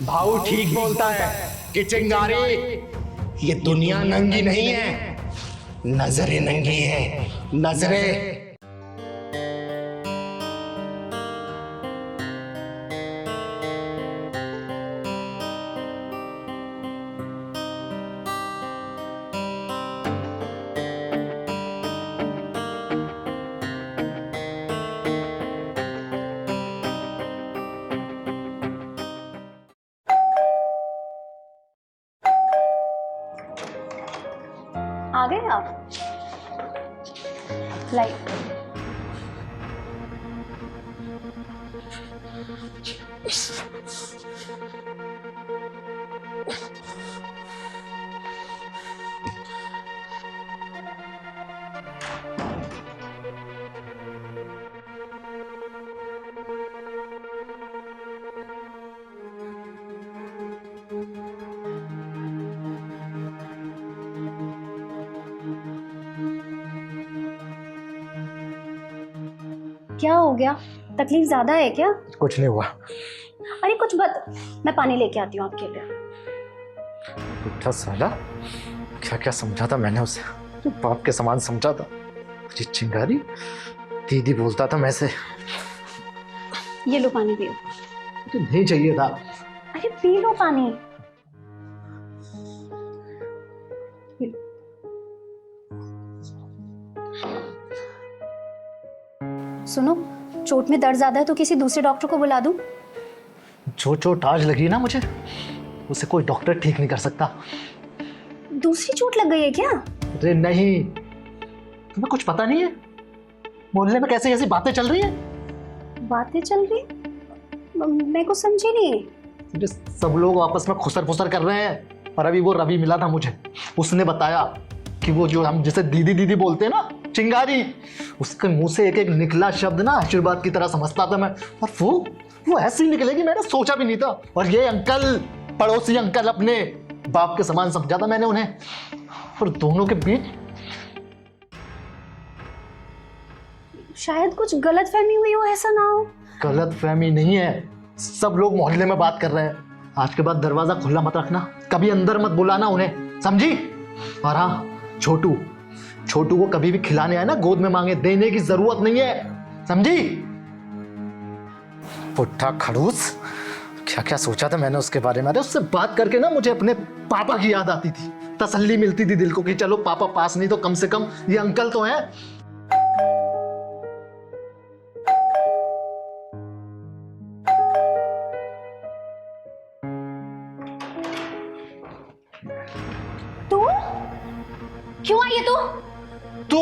भाऊ ठीक बोलता है कि चिंगारी ये दुनिया नंगी नहीं है, नजरें नंगी है, नजरें। आ गए आप? लाइट क्या हो गया? तकलीफ ज्यादा है क्या? कुछ नहीं हुआ। अरे कुछ मत, मैं पानी लेके आती हूँ आपके लिए। उठा साला, क्या क्या समझा था मैंने उसे, बाप के समान समझा था। जी चिंगारी दीदी बोलता था मैं से। ये लो पानी पियो। तो नहीं चाहिए था। अरे पी लो पानी। सुनो, चोट में दर्द ज्यादा है तो किसी दूसरे डॉक्टर को बुला दूं? जो चोट आज लगी ना मुझे, उसे कोई डॉक्टर ठीक नहीं कर सकता। दूसरी चोट लग गई है क्या? अरे नहीं, तुम्हें कुछ पता नहीं है मोहल्ले में कैसे कैसी बातें चल रही है। बातें चल रही? मैं कुछ समझी नहीं। मुझे सब लोग आपस में खुसर फुसर कर रहे हैं। और अभी वो रवि मिला था मुझे, उसने बताया कि वो जो हम जिसे दीदी दीदी बोलते हैं ना, चिंगारी, उसके मुंह से एक एक निकला शब्द ना आशीर्वाद की तरह समझता था मैं। और वो ऐसे ही निकलेगी मैंने सोचा भी नहीं था। और ये अंकल, पड़ोसी अंकल, अपने बाप के समान समझा था मैंने उन्हें। और दोनों के बीच शायद कुछ गलतफहमी हुई हो, ऐसा ना हो? गलतफहमी नहीं है, सब लोग मोहल्ले में बात कर रहे हैं। आज के बाद दरवाजा खुला मत रखना, कभी अंदर मत बुलाना उन्हें, समझी? और हाँ, छोटू को कभी भी खिलाने आए ना, गोद में मांगे, देने की जरूरत नहीं है, समझी? पुट्ठा खड़ूस, क्या क्या सोचा था मैंने उसके बारे में। अरे उससे बात करके ना मुझे अपने पापा की याद आती थी, तसल्ली मिलती थी दिल को कि चलो पापा पास नहीं तो कम से कम ये अंकल तो हैं। तू क्यों आई है? तू?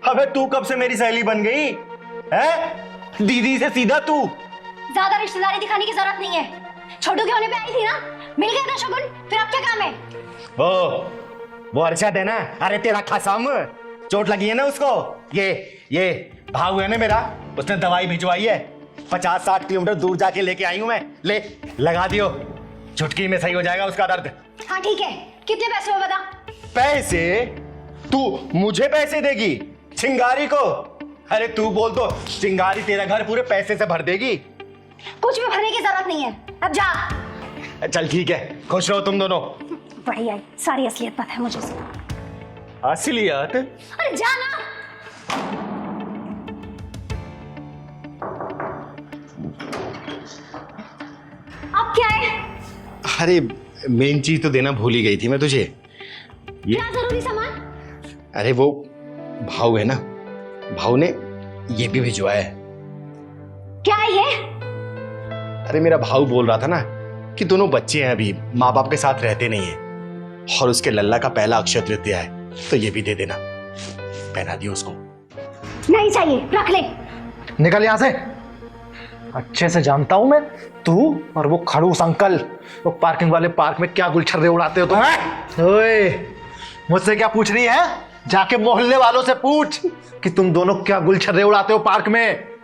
अबे तू कब से मेरी सहेली बन गई है? दीदी से सीधा तू। ज्यादा रिश्तेदारी दिखाने की जरूरत नहीं है। छोटू के होने पे आई थी ना, मिल गया ना शगुन, फिर अब क्या काम है? वो अरशद है ना, अरे तेरा खसम, चोट लगी है ना उसको। ये भाऊ है ना मेरा, उसने दवाई भिजवाई है, 50-60 किलोमीटर दूर जाके लेके आई हूं मैं। ले लगा दियो, चुटकी में सही हो जाएगा उसका दर्द। हाँ ठीक है, कितने पैसे हुए बता? पैसे? तू मुझे पैसे देगी चिंगारी को? अरे तू बोल तो चिंगारी तेरा घर पूरे पैसे से भर देगी। कुछ भी भरने की जरूरत नहीं है, अब जा। चल ठीक है, खुश रहो तुम दोनों। बढ़िया है, सारी असलियत पता है मुझे। असलियत? अरे जा ना। अब क्या है? अरे मेन चीज तो देना भूल ही गई थी मैं तुझे। क्या जरूरी सामान? अरे वो भाऊ है ना, भाऊ ने ये भी भिजवाया है। क्या है ये? अरे मेरा भाऊ बोल रहा था ना कि दोनों बच्चे हैं, अभी माँ बाप के साथ रहते नहीं है, और उसके लल्ला का पहला अक्षय तृतीया है, तो ये भी दे देना, पहना दियो उसको। नहीं चाहिए, रख ले। निकल यहां से, अच्छे से जानता हूं मैं, तू और वो खड़ूस अंकल, वो पार्किंग वाले पार्क में क्या गुलछर्रे उड़ाते हो तुम। ओए, मुझसे क्या पूछ रही है? जाके मोहल्ले वालों से पूछ कि तुम दोनों क्या गुलछर्रे उड़ाते हो पार्क में।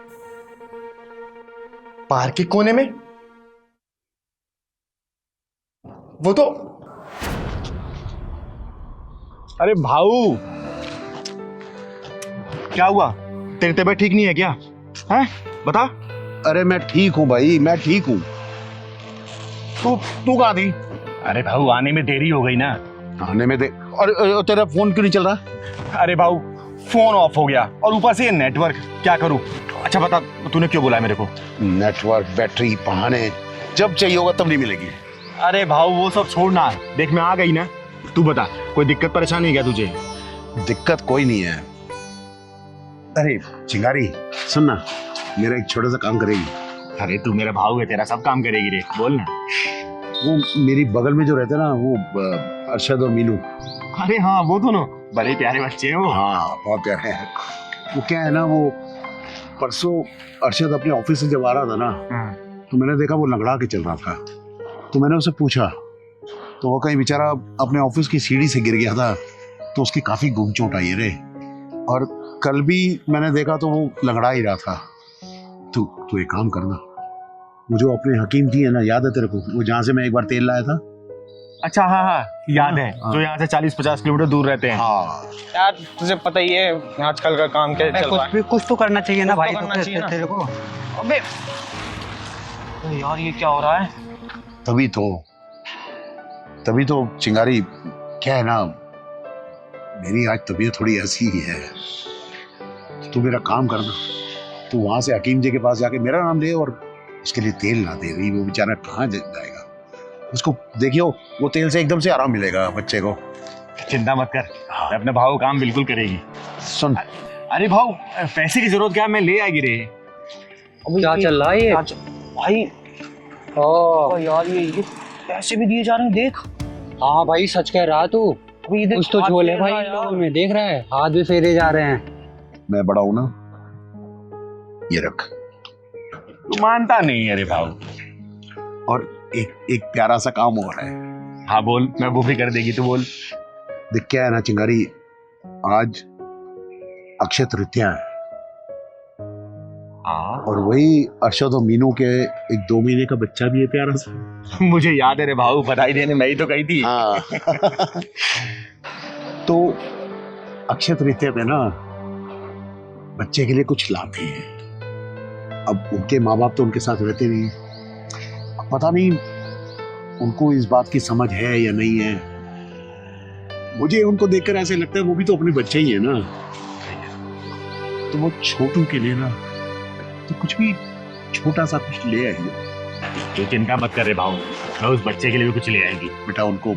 पार्क के कोने में? वो तो, अरे भाऊ क्या हुआ? तेरी तबीयत ठीक नहीं है क्या? हैं? बता। अरे मैं ठीक हूं भाई, मैं ठीक हूं। तू कहाँ थी? अरे भाऊ आने में देरी हो गई ना। आने में दे। और तेरा फोन क्यों नहीं चल रहा? अरे भाऊ फोन ऑफ हो गया और ऊपर से ये नेटवर्क, क्या करूं? अच्छा बता तूने क्यों बुलाया मेरे को? नेटवर्क, बैटरी, बहाने, जब चाहिए होगा तब नहीं मिलेगी। अरे भाऊ वो सब छोड़ना, देख मैं आ गई ना। तू बता कोई दिक्कत परेशानी है क्या तुझे? दिक्कत कोई नहीं है। अरे चिंगारी सुन ना, मेरा एक छोटा सा काम करेगी? अरे तू मेरा भाऊ है, तेरा सब काम करेगी रे, बोल ना। वो मेरी बगल में जो रहते हैं ना, वो अरशद और मीनू। अरे हाँ वो दोनों बड़े प्यारे बच्चे हैं वो। हाँ बहुत प्यारे हैं। वो क्या है ना, वो परसों अरशद अपने ऑफिस से जब आ रहा था ना, तो मैंने देखा वो लंगड़ा के चल रहा था। तो मैंने उसे पूछा, तो वो कहीं बेचारा अपने ऑफिस की सीढ़ी से गिर गया था, तो उसकी काफी गुम चोट आई है रे। और कल भी मैंने देखा तो वो लंगड़ा ही रहा था। तू एक काम करना, वो जो अपने हकीम जी है ना, याद है तेरे को, वो जहाँ से मैं एक बार तेल लाया था? अच्छा हाँ हाँ याद है, जो यहाँ से 40-50 किलोमीटर दूर रहते हैं। हाँ यार तुझे पता ही है आजकल का काम कैसे चल रहा है। कुछ तो करना चाहिए ना कुछ भाई, तो करना चाहिए ना। तेरे को। अबे यार ये क्या हो रहा है? तभी तो चिंगारी, क्या है ना, मेरी आज तबीयत थोड़ी ऐसी ही है। तू मेरा काम करना, तू वहां से हकीम जी के पास जाके मेरा नाम ले और उसके लिए तेल ला दे। रही वो बेचारा कहाँ जाएगा, उसको देखियो वो तेल से एकदम से आराम मिलेगा बच्चे को। चिंता मत कर, मैं अपने भाव काम बिल्कुल करेगी। सुन, अरे भाव पैसे की जरूरत क्या है, मैं ले आएगी रे। क्या चल रहा है ये? भाई ओ यार ये पैसे भी दिए जा रहे हैं, देख। हाँ भाई सच कह रहा तू। अभी ये देख, कुछ तो हाथ झोल है फेर भाई रहा इन है लोगों यार। में, देख रहा है हाथ भी फेरे जा रहे हैं। मैं बड़ा हूं ना, ये रख। तू मानता नहीं है रे भाव। और एक प्यारा सा काम और है। हाँ बोल, मैं वो भी कर देगी, तू बोल। देख क्या है ना चिंगारी, आज अक्षय तृतीया है और वही अरशद और मीनू के एक 2 महीने का बच्चा भी है, प्यारा सा। मुझे याद है रे भाऊ, बधाई देने मैं ही तो गई थी। हाँ तो अक्षय तृतीया पे ना बच्चे के लिए कुछ लाते हैं। अब उनके माँ बाप तो उनके साथ रहते नहीं, अब पता नहीं उनको इस बात की समझ है या नहीं है। मुझे उनको देखकर ऐसे लगता है वो भी तो अपने बच्चे ही है ना। तो वो छोटू के लिए ना तो कुछ भी छोटा सा कुछ ले आएगी। तू चिंता मत कर रे भाऊ, मैं उस बच्चे के लिए भी कुछ ले आएगी। बेटा उनको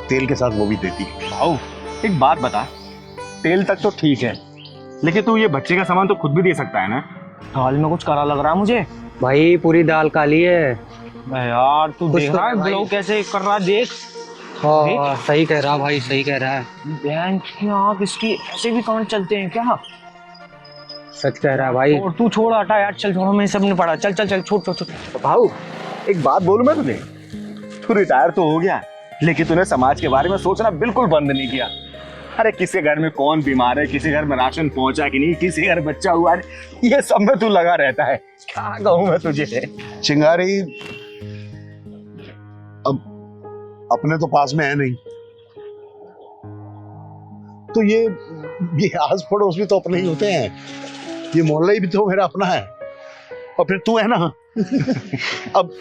तेल के साथ वो भी देती। भाऊ एक बात बता, तेल तक तो ठीक है, लेकिन तू ये बच्चे का सामान तो खुद भी दे सकता है ना। दाल में कुछ करा लग रहा है मुझे। भाई पूरी दाल काली है। यार तू कुछ देख तो रहा है भाई। ब्लॉग कैसे कर रहा है, देख। हाँ सही कह रहा भाई, सही कह रहा है। बहन की आँख इसकी, ऐसे भी कान चलते हैं क्या? सच कह रहा है भाई। और तू छोड़, हटा यार, चल छोड़, हमें सब नहीं पड़ा। चल चल चल छोड़ छोड़ छोड़। भाऊ एक बात बोलूं मैं तुझे, तू रिटायर तो हो गया, लेकिन तूने समाज के बारे में सोचना बिल्कुल बंद नहीं किया। अरे किसी घर में कौन बीमार है, किसी घर में राशन पहुंचा कि नहीं, किसी घर बच्चा हुआ है, ये सब में तू लगा रहता है। क्या कहूं मैं तुझे। चिंगारी अब अपने तो पास में है नहीं, तो ये आस पड़ोस भी तो अपने ही होते हैं, ये मोहल्ला ही भी तो मेरा अपना है। और फिर तू है ना अब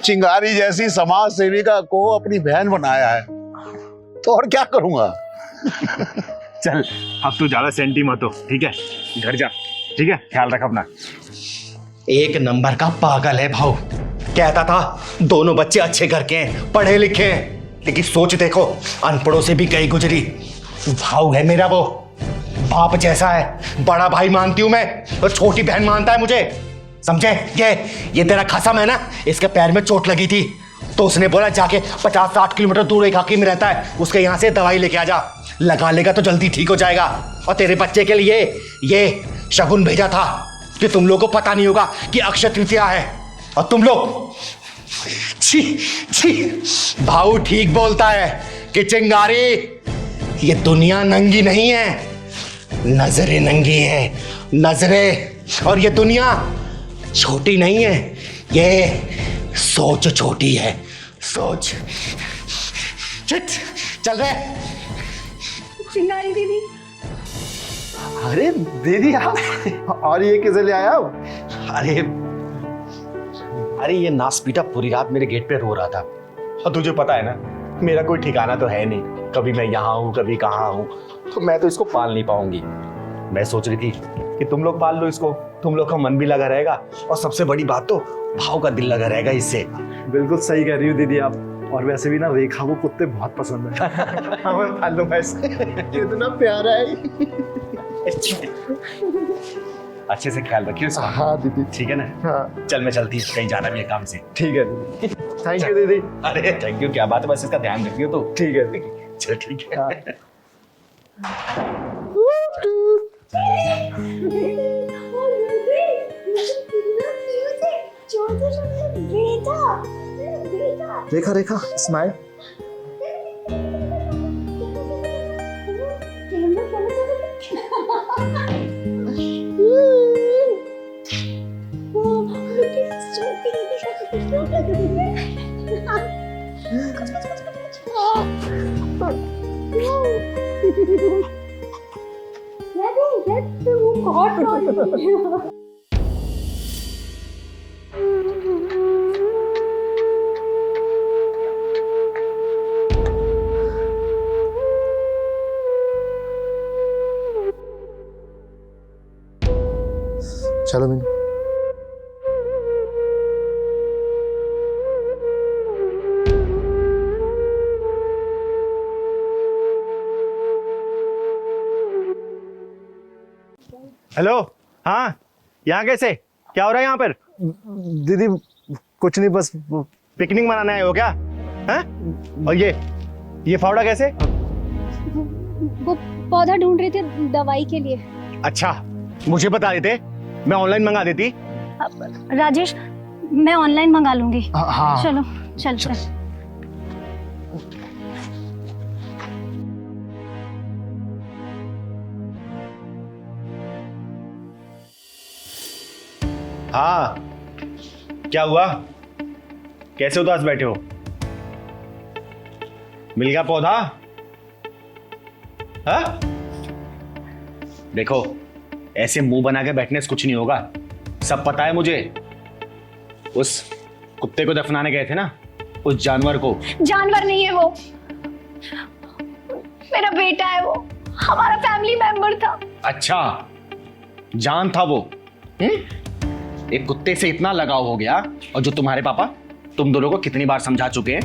चिंगारी जैसी समाज सेविका को अपनी बहन बनाया है, तो और क्या करूंगा। चल अब तू ज्यादा सेंटी मत हो, ठीक है, घर जा, ठीक है, ख्याल रख अपना। एक नंबर का पागल है भाऊ, कहता था दोनों बच्चे अच्छे घर के हैं, पढ़े लिखे हैं, लेकिन सोच देखो अनपढ़ों से भी गई गुजरी। भाऊ है मेरा वो, बाप जैसा है, बड़ा भाई मानती हूं मैं और छोटी बहन मानता है मुझे, समझे। ये तेरा खसम है ना, इसके पैर में चोट लगी थी, तो उसने बोला जाके 50-60 किलोमीटर दूर एक हकीम रहता है, उसके यहाँ से दवाई लेके आ जा, लगा लेगा तो जल्दी ठीक हो जाएगा। और तेरे बच्चे के लिए ये शगुन भेजा था कि तुम लोगों को पता नहीं होगा कि अक्षय तृतीया है, और तुम लोग छी छी। भाऊ ठीक बोलता है कि चिंगारी, ये दुनिया नंगी नहीं है, नजरें नंगी है, नजरें। और ये दुनिया छोटी नहीं है, ये सोच छोटी है, सोच। चल रहे। चिंगारी दीदी, अरे दीदी आप, और ये किसे ले आया हो? अरे अरे ये नासपीटा पूरी रात मेरे गेट पे रो रहा था। और तुझे पता है ना, मेरा कोई ठिकाना तो है नहीं, कभी मैं यहाँ हूँ कभी कहाँ हूँ, तो मैं तो इसको पाल नहीं पाऊंगी। मैं सोच रही थी कि तुम लोग पाल लो इसको, तुम लोग का मन भी लगा रहेगा और सबसे बड़ी बात तो भाव का दिल लगा रहेगा इससे। बिल्कुल सही कह रही हो दीदी आप। और वैसे भी ना रेखा को कुत्ते बहुत पसंद है। हाँ मैं पाल लूंगा इसको। कितना प्यारा है। अच्छे से ख्याल रखियो इसका। हाँ दीदी। ठीक है ना? हाँ चल मैं चलती हूँ, कहीं जाना भी है काम से। ठीक है दीदी। थैंक यू दीदी। अरे थैंक यू क्या बात है, बस इसका ध्यान रखियो तो। ठीक है। चल ठीक है। हाँ। रेखा रेखा स्माइल। चलो मीनू। हेलो, हाँ यहाँ कैसे, क्या हो रहा है यहाँ पर? दीदी कुछ नहीं, बस पिकनिक मनाने आए हो क्या? हैं? और ये फावड़ा कैसे? वो पौधा ढूंढ रहे थे दवाई के लिए। अच्छा मुझे बता देते, मैं ऑनलाइन मंगा देती। राजेश, मैं ऑनलाइन मंगा लूंगी। हाँ। चलो चलते। हाँ क्या हुआ, कैसे उदास बैठे हो? मिल गया पौधा? हाँ? देखो ऐसे मुंह बना के बैठने से कुछ नहीं होगा, सब पता है मुझे। उस कुत्ते को दफनाने गए थे ना, उस जानवर को। जानवर नहीं है वो, मेरा बेटा है वो, हमारा फैमिली मेंबर था। अच्छा जान था वो? एक कुत्ते से इतना लगाव हो गया, और जो तुम्हारे पापा तुम दोनों को कितनी बार समझा चुके हैं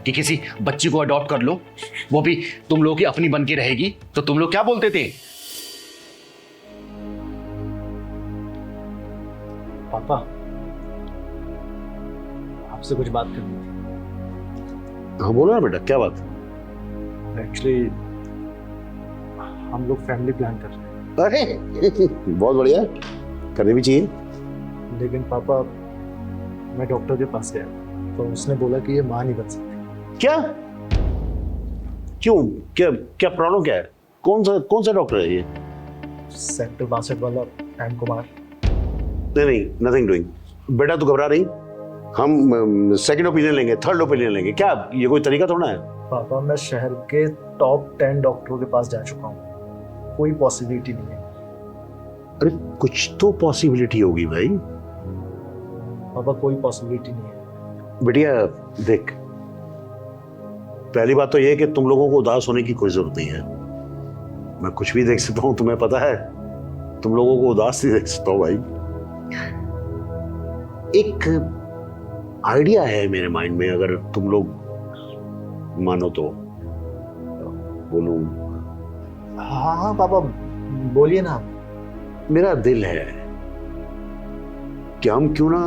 कि किसी बच्ची को अडॉप्ट कर लो, वो भी तुम लोगों की अपनी बन के रहेगी, तो तुम लोग क्या बोलते थे? पापा आपसे कुछ बात करनी थी। हाँ बोलो ना बेटा, क्या बात? एक्चुअली हम लोग फैमिली प्लान कर रहे हैं। अरे बहुत बढ़िया, करनी भी चाहिए। लेकिन पापा मैं डॉक्टर के पास गया तो उसने बोला कि ये मां नहीं बन सकती। क्या? क्यों? क्या क्या प्रॉब्लम क्या है? कौन सा डॉक्टर है ये? सेक्टर 62 वाला एम कुमार। नहीं, नथिंग डूइंग। बेटा तू घबरा रही, हम सेकंड ओपिनियन लेंगे, थर्ड ओपिनियन लेंगे, क्या ये कोई तरीका थोड़ा है? पापा मैं शहर के टॉप 10 डॉक्टरों के पास जा चुका हूँ, कोई पॉसिबिलिटी नहीं है। अरे कुछ तो पॉसिबिलिटी होगी भाई। पापा कोई पॉसिबिलिटी नहीं है। बेटिया देख, पहली बात तो ये है कि तुम लोगों को उदास होने की कोई जरूरत नहीं है। मैं कुछ भी देख सकता हूँ, तुम्हें पता है, तुम लोगों को उदास नहीं देख सकता हूँ भाई। एक आइडिया है मेरे माइंड में, अगर तुम लोग मानो तो बोलूं? हाँ हाँ पापा बोलिए ना। मेरा दिल है कि हम क्यों ना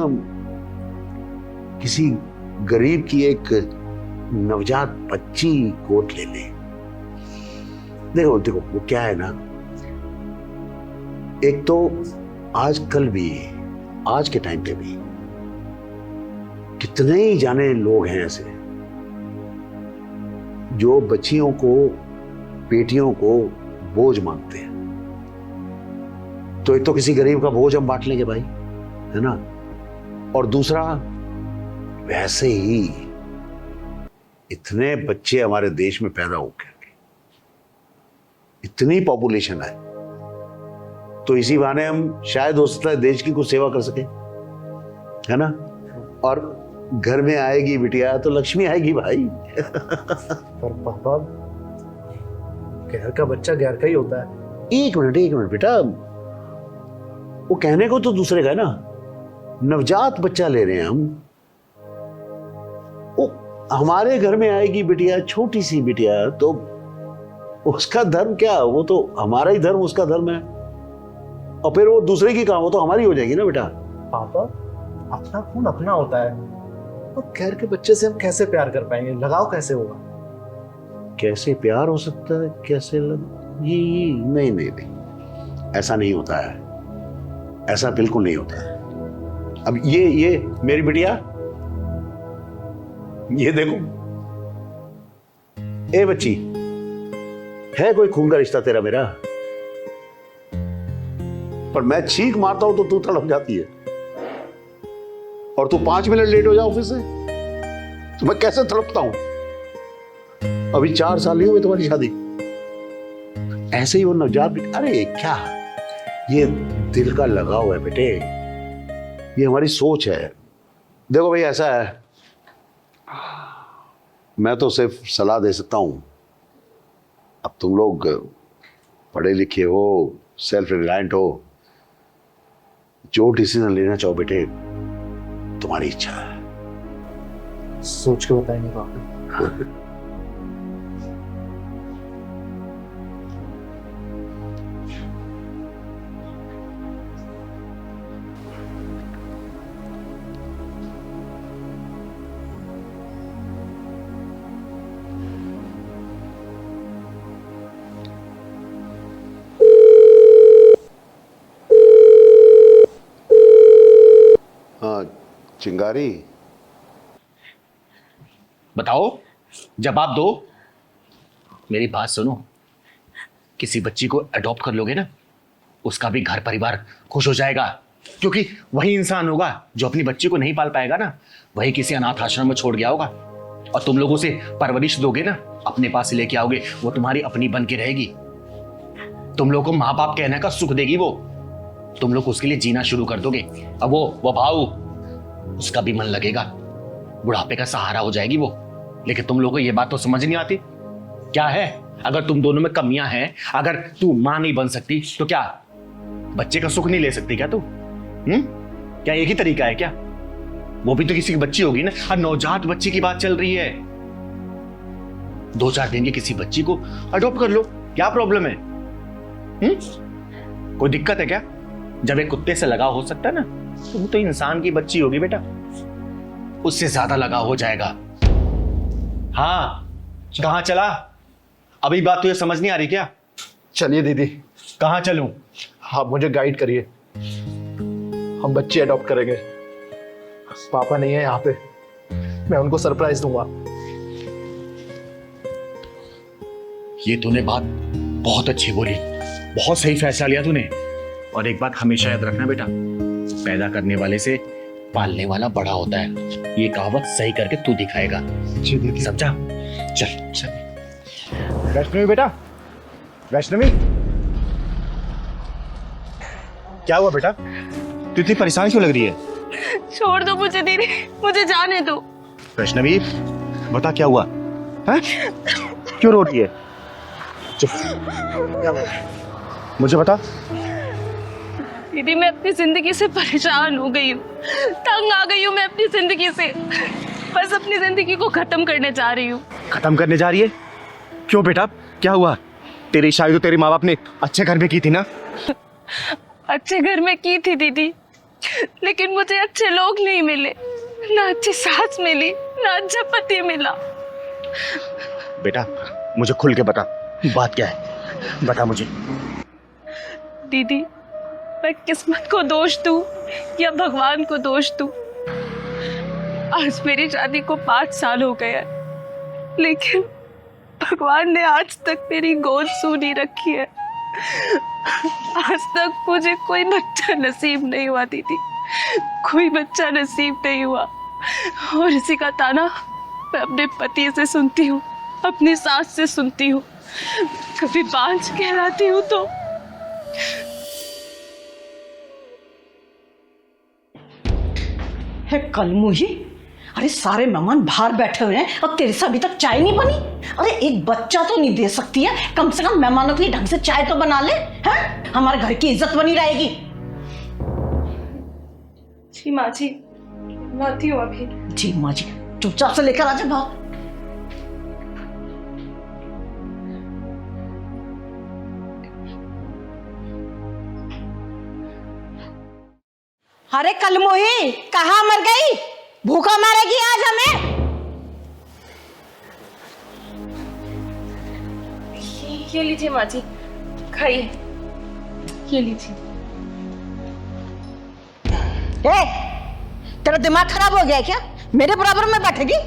किसी गरीब की एक नवजात बच्ची गोद ले लें। देखो देखो वो क्या है ना, एक तो आजकल भी, आज के टाइम पे भी कितने ही जाने लोग हैं ऐसे जो बच्चियों को, बेटियों को बोझ मांगते हैं। तो एक तो किसी गरीब का बोझ हम बांट लेंगे भाई, है ना, और दूसरा वैसे ही इतने बच्चे हमारे देश में पैदा हो गए, इतनी पॉपुलेशन है, तो इसी बहाने हम शायद हो सकता है देश की कुछ सेवा कर सके, है ना। और घर में आएगी बिटिया तो लक्ष्मी आएगी भाई। पर पापा, गैर का बच्चा गैर का ही होता है। एक मिनट बेटा, वो कहने को तो दूसरे का है ना। नवजात बच्चा ले रहे हैं हम, वो हमारे घर में आएगी बिटिया, छोटी सी बिटिया, तो उसका धर्म क्या, वो तो हमारा ही धर्म उसका धर्म है। और फिर वो दूसरे की काम, वो तो हमारी हो जाएगी ना बेटा। पापा, अपना खून अपना होता है, और गैर के बच्चे से हम कैसे प्यार कर पाएंगे, लगाव कैसे होगा? कैसे प्यार हो सकता है, कैसे ये नहीं, ऐसा नहीं होता है, ऐसा बिल्कुल नहीं होता है। अब ये मेरी बिटिया, ये देखो, ए बच्ची, है कोई खून का रिश्ता तेरा मेरा? पर मैं चीख मारता हूं तो तू तड़प जाती है, और तू 5 मिनट लेट हो जा ऑफिस से तो मैं कैसे तड़पता हूं। अभी 4 साल नहीं हुए तुम्हारी शादी, ऐसे ही वो नवजात, अरे क्या, ये दिल का लगाव है बेटे, ये हमारी सोच है। देखो भाई, ऐसा है, मैं तो सिर्फ सलाह दे सकता हूं। अब तुम लोग पढ़े लिखे हो, सेल्फ रिलायंट हो, जो डिसीजन लेना चाहो बेटे, तुम्हारी इच्छा है। सोच के बताएंगे पापा। हाँ चिंगारी, बताओ, जवाब दो। मेरी बात सुनो, किसी बच्ची को अडॉप्ट कर लोगे ना, उसका भी घर परिवार खुश हो जाएगा, क्योंकि वही इंसान होगा जो अपनी बच्ची को नहीं पाल पाएगा ना, वही किसी अनाथ आश्रम में छोड़ गया होगा। और तुम लोगों से परवरिश दोगे ना, अपने पास से लेके आओगे, वो तुम्हारी अपनी बन के रहेगी। तुम लोग को माँ बाप कहने का सुख देगी वो, तुम लोग उसके लिए जीना शुरू कर दोगे। अब वो भाऊ, उसका भी मन लगेगा, बुढ़ापे का सहारा हो जाएगी वो। लेकिन तुम लोगों को ये बात तो समझ नहीं आती। क्या है, अगर तुम दोनों में कमियां हैं, अगर तू मां नहीं बन सकती तो क्या बच्चे का सुख नहीं ले सकती क्या तू? क्या एक ही तरीका है क्या? वो भी तो किसी की बच्ची होगी ना। और नवजात बच्ची की बात चल रही है, 2-4 दिन की किसी बच्ची को अडॉप्ट कर लो, क्या प्रॉब्लम है? कोई दिक्कत है क्या? जब एक कुत्ते से लगाव हो सकता है ना, तो वो तो इंसान की बच्ची होगी बेटा, उससे ज्यादा लगाव हो जाएगा। हाँ, कहां चला? अभी बात तुझे समझ नहीं आ रही क्या? चलिए दीदी, कहां चलूं? आप मुझे गाइड करिए, हम बच्चे अडॉप्ट करेंगे। पापा नहीं है यहाँ पे, मैं उनको सरप्राइज दूंगा। ये तूने बात बहुत अच्छी बोली, बहुत सही फैसला लिया तूने। और एक बात हमेशा याद रखना बेटा, पैदा करने वाले से पालने वाला बड़ा होता है। ये कहावत सही करके तू दिखाएगा, जी दीदी। समझा? चल चल। वैष्णवी बेटा, वैष्णवी, क्या हुआ बेटा? तू इतनी परेशान क्यों लग रही है? छोड़ दो मुझे दीदी, मुझे जाने दो। वैष्णवी बता क्या हुआ है? क्यों रो रही है? चुप, मुझे बता। दीदी, मैं अपनी जिंदगी से परेशान हो गई हूँ, तंग आ गई हूँ मैं अपनी जिंदगी से। बस अपनी जिंदगी को खत्म करने जा रही हूँ। खत्म करने जा रही है? क्यों बेटा, क्या हुआ? तेरी शादी तो तेरे माँ बाप ने अच्छे घर में की थी ना? अच्छे घर में की थी दीदी, लेकिन मुझे अच्छे लोग नहीं मिले, ना अच्छी सास मिली, ना अच्छा पति मिला। बेटा मुझे खुल के बता, बात क्या है, बता मुझे। दीदी, मैं किस्मत को दोष दूं या भगवान को दोष दूं? आज मेरी शादी को 5 साल हो गए हैं, लेकिन भगवान ने आज तक मेरी गोद सूनी रखी है। आज तक मुझे कोई बच्चा नसीब नहीं हुआ दीदी, कोई बच्चा नसीब नहीं हुआ। और इसी का ताना मैं अपने पति से सुनती हूँ, अपनी सास से सुनती हूँ, कभी बांझ कहलाती हूँ तो। है कलमुही। अरे सारे मेहमान बाहर बैठे हुए हैं और तेरे से अभी तक चाय नहीं बनी। अरे एक बच्चा तो नहीं दे सकती है, कम से कम मेहमानों के लिए ढंग से चाय तो बना ले, हैं? हमारे घर की इज्जत बनी रहेगी। जी माँ जी, लाती हूँ अभी। जी माँ जी, चुपचाप से लेकर आ जा बाहर। अरे कलमुही कहाँ मर गई? भूखा मारेगी आज हमें। ये लीजिए माँ जी, खाइए, ये लीजिए। ए, तेरा दिमाग खराब हो गया है क्या? मेरे बराबर में बैठेगी?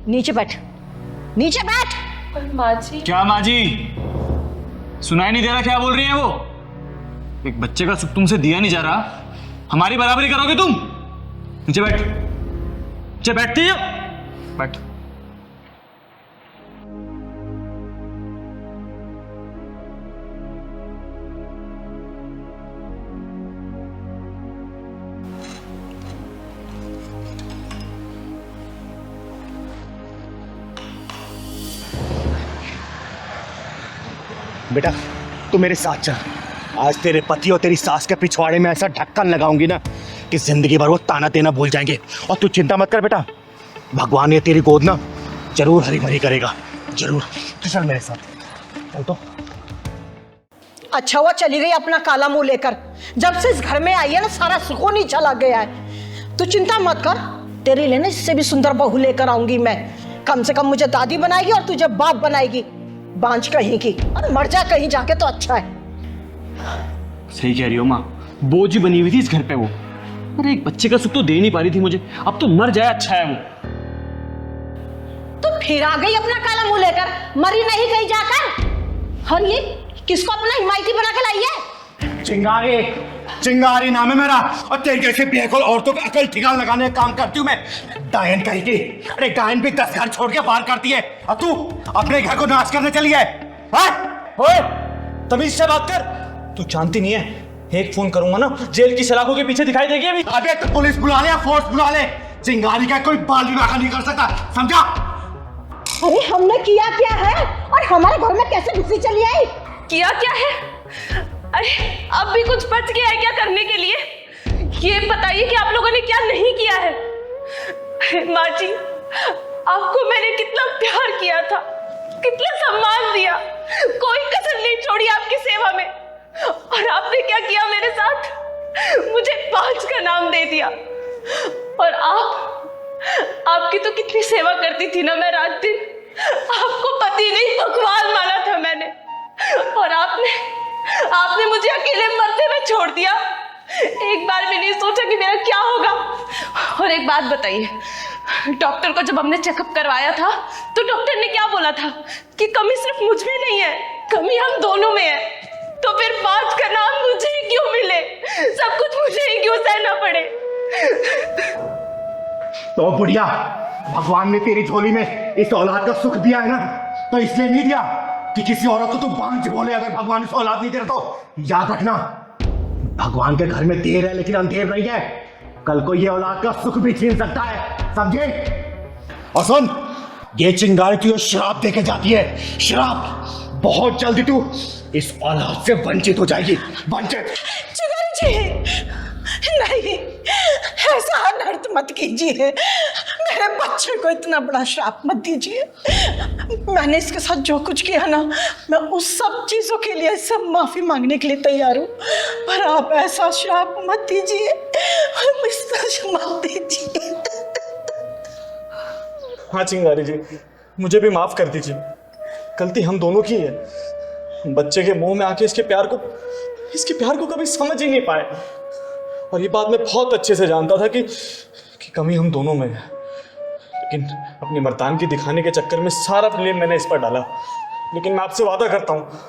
नीचे बैठ, नीचे बैठ। पर माँ जी। क्या माँ जी, सुनाई नहीं दे रहा क्या बोल रही है वो? एक बच्चे का सुख तुमसे दिया नहीं जा रहा, हमारी बराबरी करोगे तुम? नीचे बैठ, नीचे बैठती हो, बैठ। बेटा तू मेरे साथ चल। आज तेरे पति और तेरी सास के पिछवाड़े में ऐसा ढक्कन लगाऊंगी ना कि जिंदगी भर वो ताना देना भूल जाएंगे। और तू चिंता मत कर बेटा, भगवान ये तेरी गोद ना जरूर हरी भरी करेगा, जरूर। चल मेरे साथ चल। तो अच्छा हुआ चली गई अपना काला मुंह लेकर। जब से इस घर में आई है ना सारा सुकून ही चला गया है। तू चिंता मत कर, तेरे लिए ना इससे भी सुंदर बहू लेकर आऊंगी मैं। कम से कम मुझे दादी बनाएगी और तुझे बाप बनाएगी, बांझ कहीं की। और मर जा कहीं जाके तो अच्छा है। सही कह रही हो माँ, बोझ बनी हुई थी इस घर पे वो। अरे एक बच्चे का सुख तो दे नहीं पा रही थी मुझे, अब तो मर जाए अच्छा है वो। तो फिर आ गई अपना काला मुंह लेकर, मरी नहीं कहीं जाकर। और ये किसको अपना हिमायती बना के लाई है? चिंगारी, चिंगारी नाम है मेरा। और तेरे जैसे बेअकल औरतों पे अकल ठिकाना लगाने का काम करती हूँ मैं। डायन कहेगी, अरे डायन भी 10 घर छोड़ के बाहर करती है, और तू अपने घर को नाश करने चली है। ओए, तमीज से बात कर। तू जानती नहीं है, एक फोन करूंगा ना जेल की सलाखों के पीछे दिखाई देगी अभी। अबे तो पुलिस बुला ले या फोर्स बुला ले, चिंगारी का कोई बाल भी बाका नहीं कर सकता, समझा? अरे हमने किया क्या है और हमारे घर में कैसे घुसी चली आई? किया क्या है? अरे अब भी कुछ बच गया है क्या करने के लिए? ये बताइए कि आप लोगों ने क्या नहीं किया है। माँ जी, आपको मैंने कितना प्यार किया था, कितना सम्मान दिया, कोई कसर नहीं छोड़ी आपकी सेवा में। और आपने क्या किया मेरे साथ? मुझे पांच का नाम दे दिया। और आपकी तो कितनी सेवा करती थी ना मैं रात दिन। आपको पति नहीं भगवान माना था मैंने, और आपने मुझे अकेले मरते में छोड़ दिया। एक बार भी नहीं सोचा कि मेरा क्या होगा। और एक बात बताइए, डॉक्टर को जब हमने चेकअप करवाया था तो डॉक्टर ने क्या बोला था कि कमी सिर्फ मुझ में नहीं है, कमी हम दोनों में है। तो फिर पांच का नाम मुझे ही क्यों मिले? सब कुछ मुझे ही क्यों सहना पड़े? तो बुढ़िया, भगवान ने तेरी झोली में इस औलाद का सुख दिया है ना, तो इसलिए नहीं दिया कि किसी औरत को तू बांझ बोले। अगर भगवान इस औलाद नहीं दे रहा तो याद रखना, भगवान के घर में देर है लेकिन अंधेर नहीं है। कल को ये औलाद का सुख भी छीन सकता है, समझे? और सुन, ये चिंगारी तुझे श्राप देके जाती है, श्राप। बहुत जल्दी तू इस औलाद से वंचित हो जाएगी, वंचित। चिंगारी जी, नहीं, ऐसा अनर्थ मत कीजिए। मेरे बच्चे को इतना बड़ा श्राप मत दीजिए। मैंने इसके साथ जो कुछ किया ना, मैं उस सब चीजों के लिए सब माफी मांगने के लिए तैयार हूँ, पर आप ऐसा श्राप मत दीजिए, मत दीजिए। हाँ चिंगारी जी, मुझे भी माफ कर दीजिए, गलती हम दोनों की है। बच्चे के मुंह में आके इसके प्यार को कभी समझ ही नहीं पाए। और ये बात मैं बहुत अच्छे से जानता था कि कमी हम दोनों में है, लेकिन अपनी मर्दानगी दिखाने के चक्कर में सारा ब्लेम मैंने इस पर डाला। लेकिन मैं आपसे वादा करता हूँ,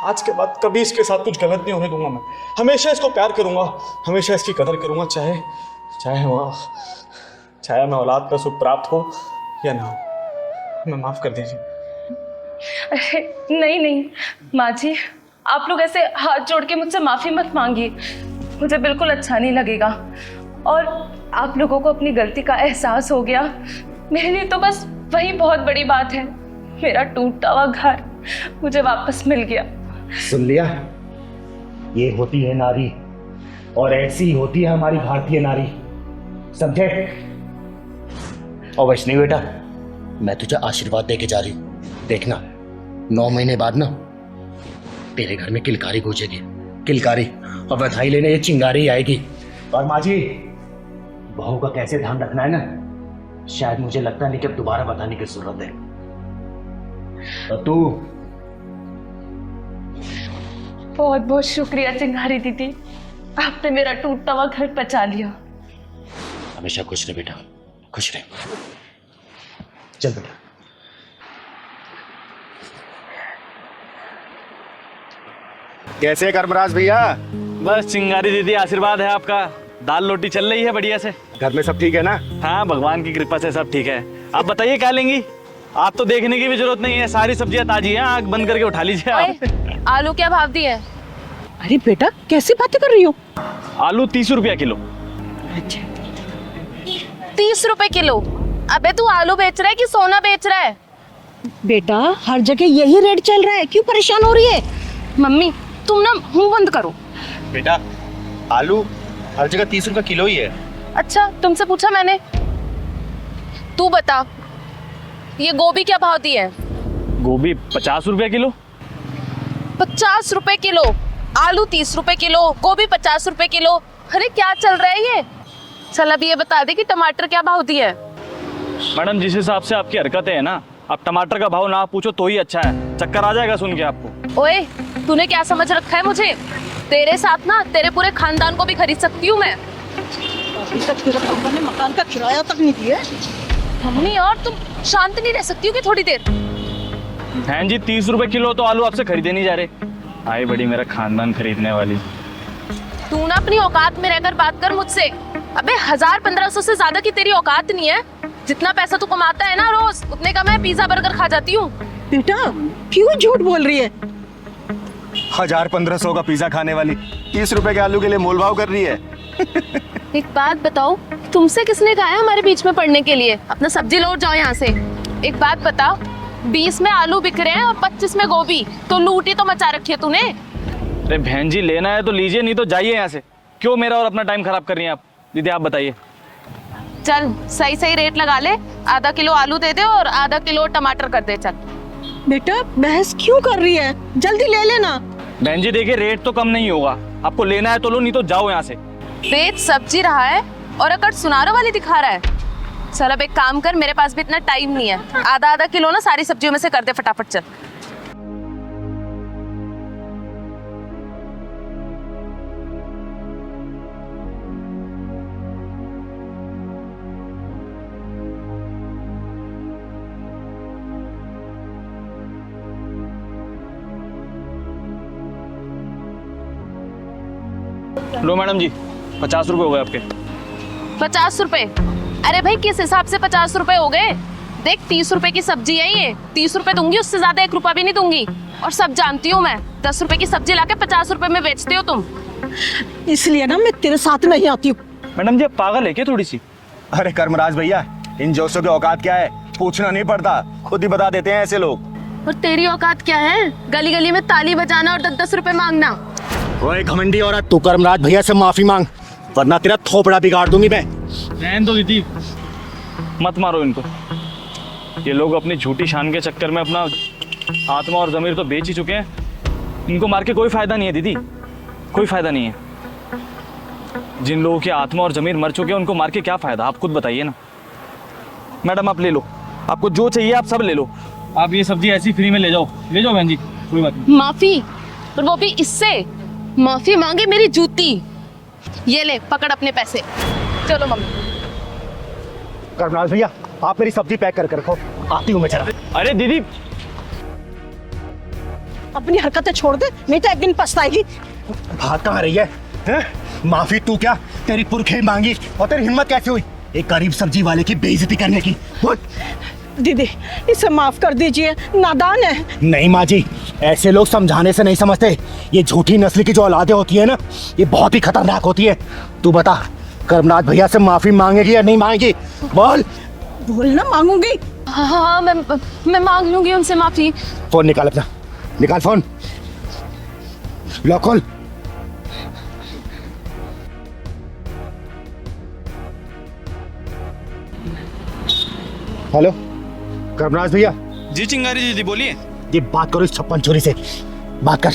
आज के बाद कभी इसके साथ कुछ गलत नहीं होने दूंगा। मैं हमेशा इसको प्यार करूंगा, हमेशा इसकी कदर करूंगा, चाहे मैं औलाद का सुख प्राप्त हो या ना हो। मैं माफ कर दीजिए। अरे नहीं माँ जी, आप लोग ऐसे हाथ जोड़ के मुझसे माफी मत मांगिए, मुझे बिल्कुल अच्छा नहीं लगेगा। और आप लोगों को अपनी गलती का एहसास हो गया, मेरे लिए तो बस वही बहुत बड़ी बात है। मेरा टूटा हुआ घर मुझे वापस मिल गया। सुन लिया, ये होती है नारी, और ऐसी ही होती है हमारी भारतीय नारी, समझे? और वैष्णवी बेटा, मैं तुझे आशीर्वाद देके जा रही हूं। देखना 9 महीने बाद ना तेरे घर में किलकारी गूंजेगी, किलकारी, और बधाई लेने ये चिंगारी आएगी। और माँ जी, बहू का कैसे ध्यान रखना है ना, शायद मुझे लगता नहीं कि अब दोबारा बताने की जरूरत है। और तू बहुत बहुत शुक्रिया चिंगारी दीदी, आपने मेरा टूटा हुआ घर बचा लिया। हमेशा खुश रहे बेटा, खुश रहे। चल बेटा। कैसे कर्मराज भैया? बस चिंगारी दीदी, आशीर्वाद है आपका, दाल रोटी चल रही है बढ़िया से। घर में सब ठीक है ना? हाँ, भगवान की कृपा से सब ठीक है। आप बताइए क्या लेंगी? आप तो देखने की भी जरूरत नहीं है, सारी सब्जियां ताजी हैं, आग बंद करके उठा लीजिए आप। आलू क्या भाव दिए? अरे बेटा कैसी बातें कर रही हो? आलू 30 रुपया किलो। 30 रुपए किलो? अबे तू आलू बेच रहा है कि सोना बेच रहा है? बेटा हर जगह यही रेट चल रहा है, क्यों परेशान हो रही है? मम्मी तुम ना मुंह बंद करो। बेटा आलू हर जगह 30 रुपया किलो ही है। अच्छा, तुमसे पूछा मैंने? तू बता, ये गोभी क्या भाव दी है? गोभी 50 रुपया किलो। 50 रुपए किलो? आलू 30 रुपए किलो, गोभी 50 रुपए किलो। अरे क्या चल रहा है ये? चल अब ये बता दे कि टमाटर क्या भाव दिया है? मैडम, जिस हिसाब से आपकी हरकतें हैं ना, अब टमाटर का भाव ना पूछो तो ही अच्छा है, चक्कर आ जाएगा सुन के आपको। ओए, तूने क्या समझ रखा है मुझे? तेरे साथ ना तेरे पूरे खानदान को भी खरीद सकती हूँ मैं। अभी तक तेरे पापा ने मकान का किराया तक नहीं दिया। मम्मी, और तुम शांत नहीं रह सकती हो कि थोड़ी देर? बहन जी, 30 रुपए किलो तो आलू आपसे खरीदे नहीं जा रहे। आई बड़ी मेरा खानदान खरीदने वाली। तू ना अपनी औकात में रहकर बात कर मुझसे। अबे 1000-1500 से ज्यादा की तेरी औकात नहीं है। जितना पैसा तू कमाता है ना रोज, उतने का मैं पिज्जा बर्गर खा जाती हूँ। बेटा क्यों झूठ बोल रही है? 1000-1500 का पिज्जा खाने वाली 30 रुपए के आलू के लिए मोलभाव कर रही है। एक बात बताओ, तुमसे किसने कहा है हमारे बीच में पड़ने के लिए? अपना सब्जी लौट जाओ यहाँ से। एक बात बता, 20 में आलू बिक रहे हैं और 25 में गोभी, तो लूट ही तो मचा रखी है तूने। अरे बहन जी, लेना है तो लीजिए, नहीं तो जाइए यहाँ से। क्यों मेरा और अपना टाइम खराब कर रही हैं आप? दीदी आप बताइए। चल सही सही रेट लगा ले, आधा किलो आलू दे दे और आधा किलो टमाटर कर दे। चल बेटा बहस क्यों कर रही है, जल्दी ले लेना। बहन जी देखिए, रेट तो कम नहीं होगा, आपको लेना है तो लो, नहीं तो जाओ यहाँ से। बेच सब्जी रहा है और अकड़ सुनारों वाली दिखा रहा है। चल अब एक काम कर, मेरे पास भी इतना टाइम नहीं है, आधा आधा किलो ना सारी सब्जियों में से कर दे फटाफट। चल लो मैडम जी, 50 रुपए हो गए आपके। 50 रुपए? अरे भाई किस हिसाब से 50 रुपए हो गए? देख 30 रुपए की सब्जी है ये, 30 रुपए दूंगी, उससे ज्यादा 1 रुपया भी नहीं दूंगी। और सब जानती हूँ मैं, 10 रुपए की सब्जी लाके 50 रुपए में बेचते हो तुम। इसलिए ना मैं तेरे साथ नहीं आती हूँ। मैडम जी आप पागल है क्या थोड़ी सी? अरे कर्मराज भैया, इन जोशों की औकात क्या है, पूछना नहीं पड़ता, खुद ही बता देते हैं ऐसे लोग। और तेरी औकात क्या है? गली गली में ताली बजाना और 10-10 रुपए मांगना। ओए घमंडी औरत, तू कर्मराज भैया से माफी मांग, वरना तेरा थोपड़ा बिगाड़ दूंगी मैं। रहने दो दीदी, मत मारो इनको। ये लोग अपनी झूठी शान के चक्कर में अपना आत्मा और जमीर तो बेच ही चुके हैं। इनको मार के कोई फायदा नहीं है दीदी, कोई फायदा नहीं है। जिन लोगों की आत्मा और जमीर मर चुके हैं उनको मार के क्या फायदा, आप खुद बताइए ना। मैडम आप ले लो, आपको जो चाहिए आप सब ले लो। आप ये सब्जी ऐसी फ्री में ले जाओ बहन जी, कोई बात नहीं। माफी? और वो भी इससे? माफी मांगे मेरी जूती। ये ले पकड़ अपने पैसे, चलो मम्मी। कर्मराज भैया आप मेरी सब्जी पैक करके रखो, आती हूँ मैं जरा। अरे दीदी अपनी हरकतें छोड़ दे, नहीं तो एक दिन पछताएगी। भाग कहाँ रही है, हैं? माफी तू क्या, तेरी पुरखे मांगी और तेरी हिम्मत कैसे हुई एक गरीब सब्जी वाले की बेइज्जती करने की? दीदी इसे माफ कर दीजिए, नादान है। नहीं माँ जी, ऐसे लोग समझाने से नहीं समझते। ये झूठी नस्ल की जो औलादें होती है ना, ये बहुत ही खतरनाक होती है। तू बता करमनाथ भैया से माफी मांगेगी या नहीं मांगेगी? बोल। बोलना मांगूंगी। हाँ हाँ मैं मांग लूंगी उनसे माफी। फोन निकाल अपना, निकाल फोन, लॉक खोल। हेलो करमनाथ भैया। जी चिंगारी दीदी बोलिए। ये बात करो इस छप्पन छोरी से, बात कर,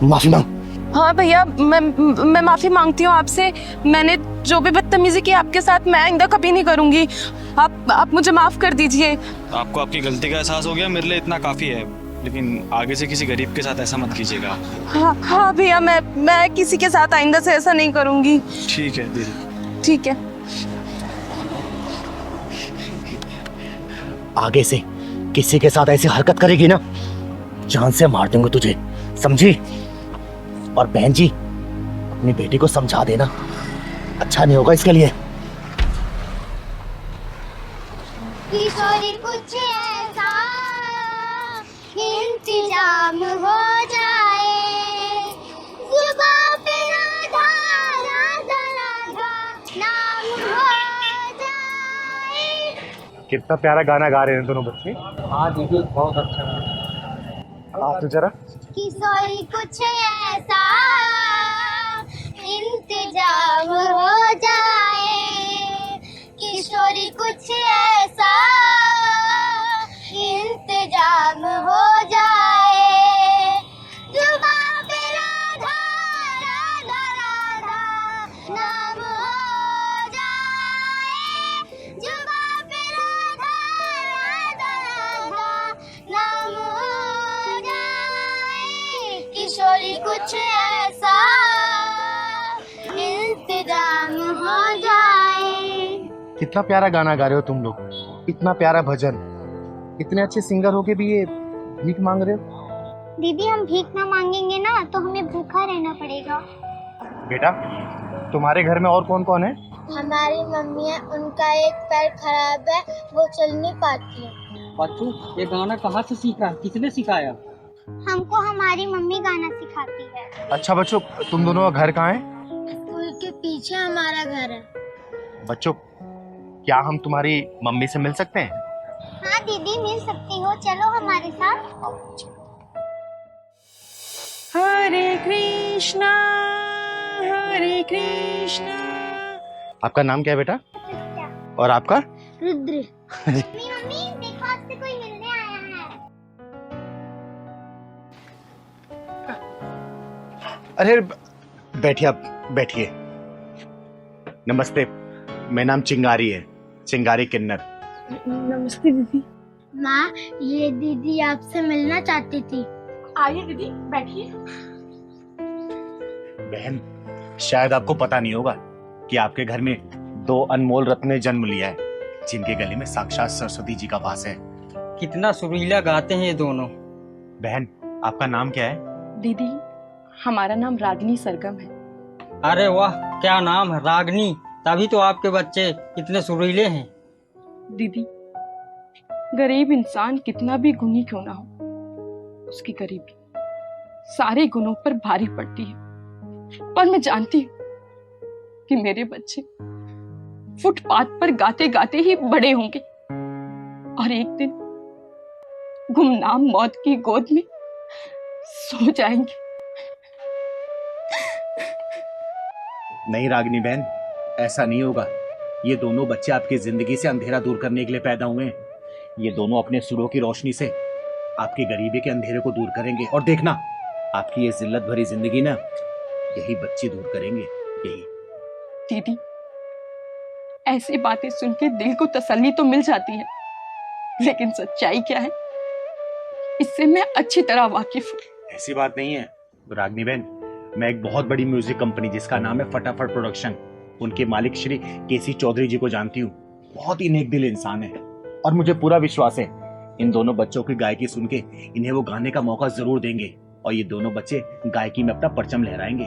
माफी मांग। हाँ भैया मैं माफी मांगती हूँ आपसे। मैंने जो भी बदतमीजी की आपके साथ, मैं आइंदा कभी नहीं करूंगी। आप मुझे माफ कर दीजिए। आपको आपकी गलती का एहसास हो गया, मेरे लिए इतना काफी है। लेकिन आगे से किसी गरीब के साथ ऐसा मत कीजिएगा। हाँ भैया मैं किसी के साथ आइंदा से ऐसा नहीं करूंगी। ठीक है दीदी। ठीक है। आगे से किसी के साथ ऐसी हरकत करेगी ना, जान से मार दूंगा तुझे, समझी? और बहन जी, अपनी बेटी को समझा देना, अच्छा नहीं होगा इसके लिए। किशोरी कुछ ऐसा इंतजाम हो जाए, जुबां पे राधा राधा राधा नाम हो जाए। कितना प्यारा गाना गा रहे हैं दोनों बच्चे। हाँ दीदी बहुत अच्छा है। आप तो जरा। किशोरी कुछ ऐसा इंतजाम हो जाए, किशोरी कुछ ऐसा इंतजाम हो जाए, जुबां पे राधा राधा राधा नाम हो जाए, जुबां पे राधा राधा राधा नाम हो जाए, किशोरी कुछ ऐसा इंतजाम हो जाए। कितना प्यारा गाना गा रहे हो तुम लोग, इतना प्यारा भजन। इतने अच्छे सिंगर होके भी ये भीख मांग रहे हो। दीदी हम भीख ना मांगेंगे ना तो हमें भूखा रहना पड़ेगा। बेटा तुम्हारे घर में और कौन कौन है? हमारी मम्मी है, उनका एक पैर खराब है, वो चल नहीं पाती है। बच्चों ये गाना कहाँ से सीखा, किसने सिखाया? हमको हमारी मम्मी गाना सिखाती है। अच्छा बच्चों, तुम दोनों का घर कहाँ है? स्कूल के पीछे हमारा घर है। बच्चों क्या हम तुम्हारी मम्मी से मिल सकते हैं? हाँ दीदी मिल सकती हो, चलो हमारे साथ। हरे कृष्णा हरे कृष्णा। आपका नाम क्या है बेटा? और आपका? रुद्र। मम्मी देखो आपसे कोई मिलने आया है। अरे बैठिए, आप बैठिए। नमस्ते, मेरा नाम चिंगारी है, चिंगारी किन्नर। नमस्ते दीदी। माँ ये दीदी आपसे मिलना चाहती थी। आइए दीदी बैठिए। बहन शायद आपको पता नहीं होगा कि आपके घर में दो अनमोल रत्न ने जन्म लिया है, जिनके गले में साक्षात सरस्वती जी का वास है। कितना सुरीला गाते हैं ये दोनों। बहन आपका नाम क्या है? दीदी हमारा नाम रागिनी सरगम है। अरे वाह क्या नाम है, रागनी। तभी तो आपके बच्चे इतने सुरीले हैं। दीदी गरीब इंसान कितना भी गुणी क्यों ना हो, उसकी गरीबी सारे गुणों पर भारी पड़ती है। और मैं जानती हूँ कि मेरे बच्चे फुटपाथ पर गाते गाते ही बड़े होंगे और एक दिन गुमनाम मौत की गोद में सो जाएंगे। नहीं रागिनी बहन, ऐसा नहीं होगा। ये दोनों बच्चे आपकी जिंदगी से अंधेरा दूर करने के लिए पैदा हुए हैं। ये दोनों अपने सुरों की रोशनी से आपकी गरीबी के अंधेरे को दूर करेंगे, और देखना आपकी ये जिल्लत भरी जिंदगी ना यही बच्चे दूर करेंगे। यही। दीदी ऐसी बातें सुन के दिल को तसल्ली तो मिल जाती है, लेकिन सच्चाई क्या है इससे मैं अच्छी तरह वाकिफ हूँ। ऐसी बात नहीं है रागिनी बहन, मैं एक बहुत बड़ी म्यूजिक कंपनी जिसका नाम है फटाफट प्रोडक्शन, उनके मालिक श्री केसी चौधरी जी को जानती हूँ। बहुत ही नेक दिल इंसान है और मुझे पूरा विश्वास है इन दोनों बच्चों की गायकी सुन के इन्हें वो गाने का मौका जरूर देंगे और ये दोनों बच्चे गायकी में अपना परचम लहराएंगे।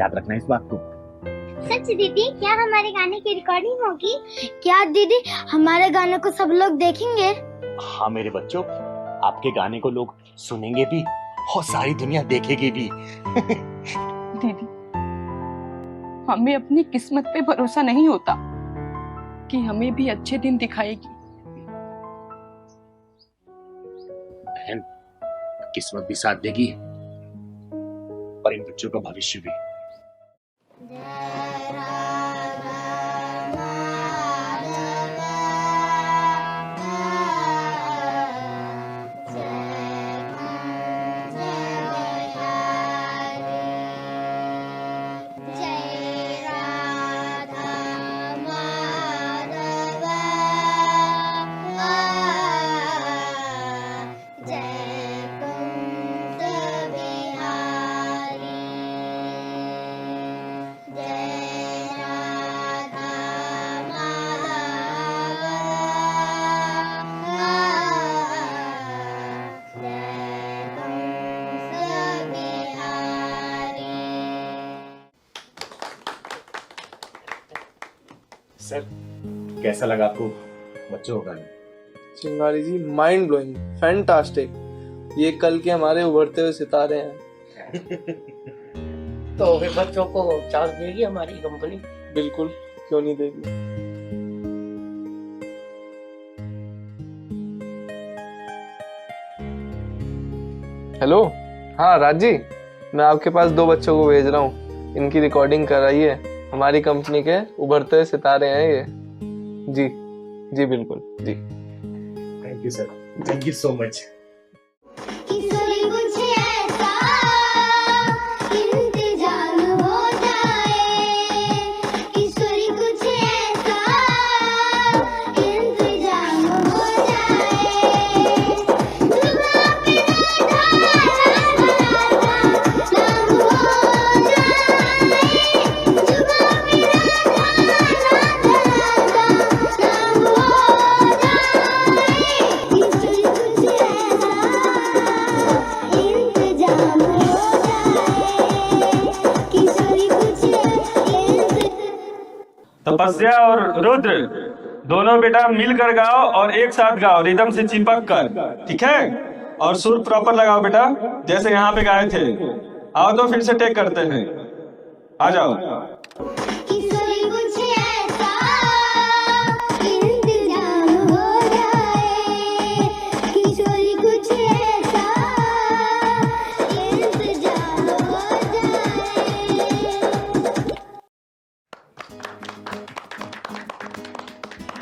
याद रखना इस बात को। सच दीदी, क्या हमारे गाने की रिकॉर्डिंग होगी? क्या दीदी हमारे गाने को सब लोग देखेंगे? हाँ मेरे बच्चों, आपके गाने को लोग सुनेंगे भी और सारी दुनिया देखेगी भी। दीदी हमें अपनी किस्मत पे भरोसा नहीं होता कि हमें भी अच्छे दिन दिखाएगी। बहन, किस्मत भी साथ देगी और इन बच्चों का भविष्य भी। सर कैसा लगा आपको बच्चों का? चिंगारी जी माइंड ब्लोइंग, फैंटास्टिक। ये कल के हमारे उभरते हुए सितारे हैं। तो फिर बच्चों को चांस देगी हमारी कंपनी? बिल्कुल, क्यों नहीं देगी। हेलो, हाँ राज जी, मैं आपके पास 2 बच्चों को भेज रहा हूँ। इनकी रिकॉर्डिंग कराइए। हमारी कंपनी के उभरते हुए सितारे हैं ये। जी जी बिल्कुल जी। Thank you sir, thank you so much. Tapasya और रुद्र दोनों बेटा मिलकर गाओ और एक साथ गाओ, रिदम से चिपक कर, ठीक है? और सुर प्रॉपर लगाओ बेटा, जैसे यहाँ पे गाए थे। आओ तो फिर से टेक करते हैं, आ जाओ।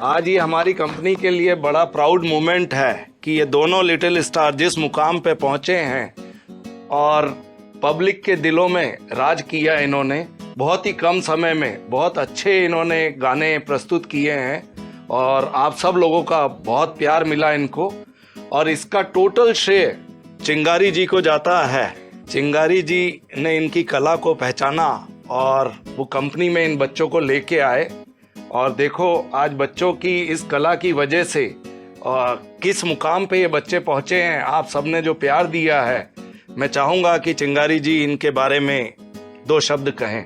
आज ये हमारी कंपनी के लिए बड़ा प्राउड मोमेंट है कि ये दोनों लिटिल स्टार जिस मुकाम पे पहुंचे हैं और पब्लिक के दिलों में राज किया इन्होंने। बहुत ही कम समय में बहुत अच्छे इन्होंने गाने प्रस्तुत किए हैं और आप सब लोगों का बहुत प्यार मिला इनको, और इसका टोटल श्रेय चिंगारी जी को जाता है। चिंगारी जी ने इनकी कला को पहचाना और वो कंपनी में इन बच्चों को लेके आए, और देखो आज बच्चों की इस कला की वजह से किस मुकाम पे ये बच्चे पहुंचे हैं। आप सबने जो प्यार दिया है, मैं चाहूंगा कि चिंगारी जी इनके बारे में 2 शब्द कहें।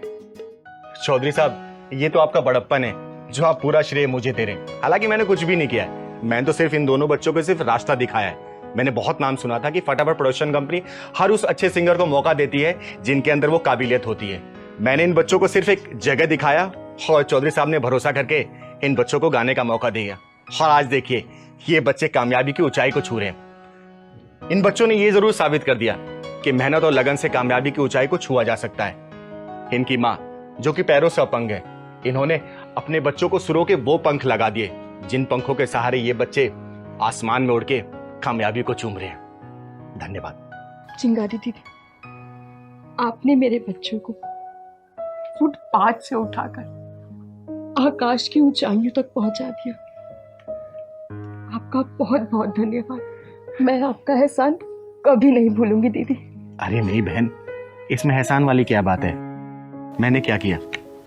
चौधरी साहब, ये तो आपका बड़प्पन है जो आप पूरा श्रेय मुझे दे रहे हैं। हालांकि मैंने कुछ भी नहीं किया है, मैंने तो सिर्फ इन दोनों बच्चों को सिर्फ रास्ता दिखाया है। मैंने बहुत नाम सुना था कि फटाफट प्रोडक्शन कंपनी हर उस अच्छे सिंगर को मौका देती है जिनके अंदर वो काबिलियत होती है। मैंने इन बच्चों को सिर्फ एक जगह दिखाया और चौधरी साहब ने भरोसा करके इन बच्चों को गाने का मौका दिया, और आज देखिए ये बच्चे कामयाबी की ऊंचाई को छू रहे हैं। इन बच्चों ने ये जरूर साबित कर दिया कि मेहनत और लगन से कामयाबी की ऊंचाई को छुआ जा सकता है। इनकी माँ जो कि पैरों से अपंग है, इन्होंने अपने बच्चों को सुरों के वो पंख लगा दिए जिन पंखों के सहारे ये बच्चे आसमान में उड़ के कामयाबी को चूम रहे हैं। धन्यवाद। चिंगारी दीदी, आपने मेरे बच्चों को फुटपाथ से उठाकर आकाश की ऊंचाइयों तक पहुंचा दिया। आपका बहुत बहुत धन्यवाद। मैं आपका एहसान कभी नहीं भूलूंगी दीदी। अरे नहीं बहन, इसमें एहसान वाली क्या बात है? मैंने क्या किया?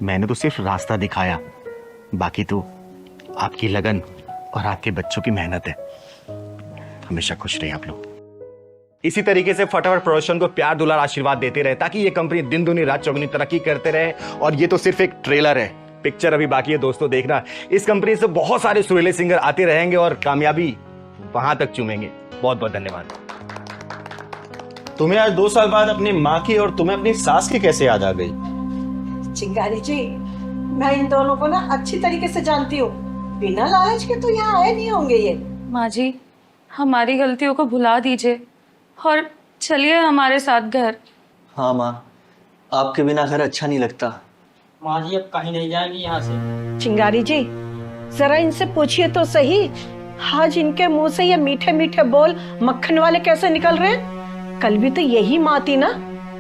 मैंने तो सिर्फ रास्ता दिखाया, बाकी तो आपकी लगन और आपके बच्चों की मेहनत है। हमेशा खुश रहिए आप लोग। इसी तरीके से फटाफट प्रोडक्शन को प्यार दुलार आशीर्वाद देते रहे ताकि ये कंपनी दिन दुनी रात चौगुनी तरक्की करते रहे। और ये तो सिर्फ एक ट्रेलर है, पिक्चर अभी बाकी है दोस्तों देखना। इस कंपनी से बहुत सारे सुरीले सिंगर आते रहेंगे और कामयाबी वहां तक चूमेंगे। बहुत बहुत धन्यवाद। तुम्हें आज 2 साल बाद अपनी माँ की और तुम्हें अपनी सास की कैसे याद आ गई? चिंगारी जी, मैं इन दोनों को ना अच्छी तरीके से जानती हूँ, बिना लालच के तो यहाँ आए नहीं होंगे ये। माँ जी, हमारी गलतियों को भुला दीजिए और चलिए हमारे साथ घर। हाँ माँ, आपके बिना घर अच्छा नहीं लगता। माँ जी अब कहीं नहीं जाएंगी यहाँ से। चिंगारी जी, जरा इनसे पूछिए तो सही, आज इनके मुंह से ये मीठे मीठे बोल मक्खन वाले कैसे निकल रहे हैं? कल भी तो यही माँ थी ना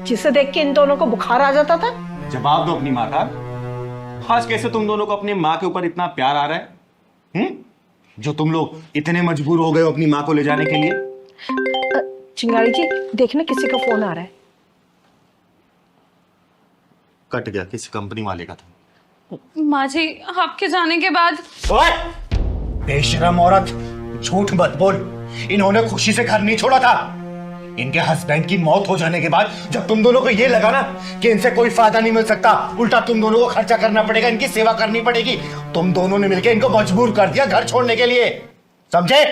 जिसे देख के इन दोनों को बुखार आ जाता था। जवाब दो अपनी माँ का। आज कैसे तुम दोनों को अपनी माँ के ऊपर इतना प्यार आ रहा है? जो तुम लोग इतने मजबूर हो गए हो अपनी माँ को ले जाने के लिए। चिंगारी जी, देखना किसी का फोन आ रहा है। कट गया, किसी कंपनी वाले का था। माँ जी, आपके जाने के बाद। ओए! बेशरम औरत, झूठ मत बोल। इन्होंने खुशी से घर नहीं छोड़ा था। इनके हस्बैंड की मौत हो जाने के बाद जब तुम दोनों को ये लगा ना कि इनसे कोई फायदा नहीं मिल सकता, उल्टा तुम दोनों को खर्चा करना पड़ेगा, इनकी सेवा करनी पड़ेगी, तुम दोनों ने मिलकर इनको मजबूर कर दिया घर छोड़ने के लिए। समझे?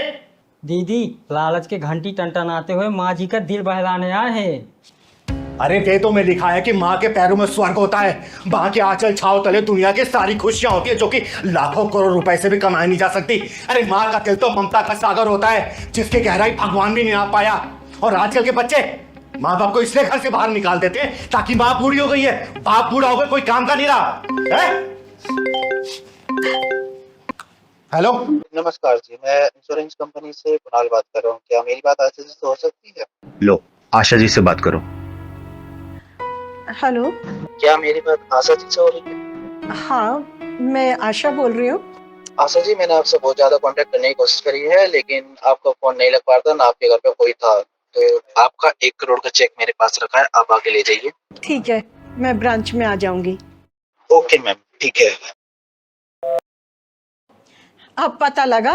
दीदी, लालच के घंटी टनटनाते हुए माँ जी का दिल बहलाने आए हैं। अरे वेदों में लिखा है कि माँ के पैरों में स्वर्ग होता है। माँ के आंचल छाव तले दुनिया की सारी खुशियां होती है, जो कि लाखों करोड़ रुपए से भी कमाई नहीं जा सकती। अरे माँ का दिल तो ममता का सागर होता है, जिसकी गहराई भगवान भी नहीं आ पाया। और आजकल के बच्चे माँ बाप को इसलिए घर से बाहर निकाल देते हैं ताकि माँ बूढ़ी हो गई है, बाप बूढ़ा हो गया, कोई काम का नहीं रहा है? हेलो, नमस्कार जी, मैं इंश्योरेंस कंपनी से कुणाल बात कर रहा हूँ। क्या मेरी बात आशा जी से हो सकती है? लो, आशा जी से बात करो। हेलो, क्या मेरी बात आशा जी से हो रही है? हाँ, मैं आशा बोल रही हूँ। आशा जी, मैंने आपसे बहुत ज्यादा कांटेक्ट करने की कोशिश करी है, लेकिन आपका फोन नहीं लग पा रहा था, ना आपके घर पे कोई था। तो आपका 1 करोड़ का चेक मेरे पास रखा है, आप आके ले जाइए। ठीक है, मैं ब्रांच में आ जाऊंगी। ओके मैम, ठीक है। अब पता लगा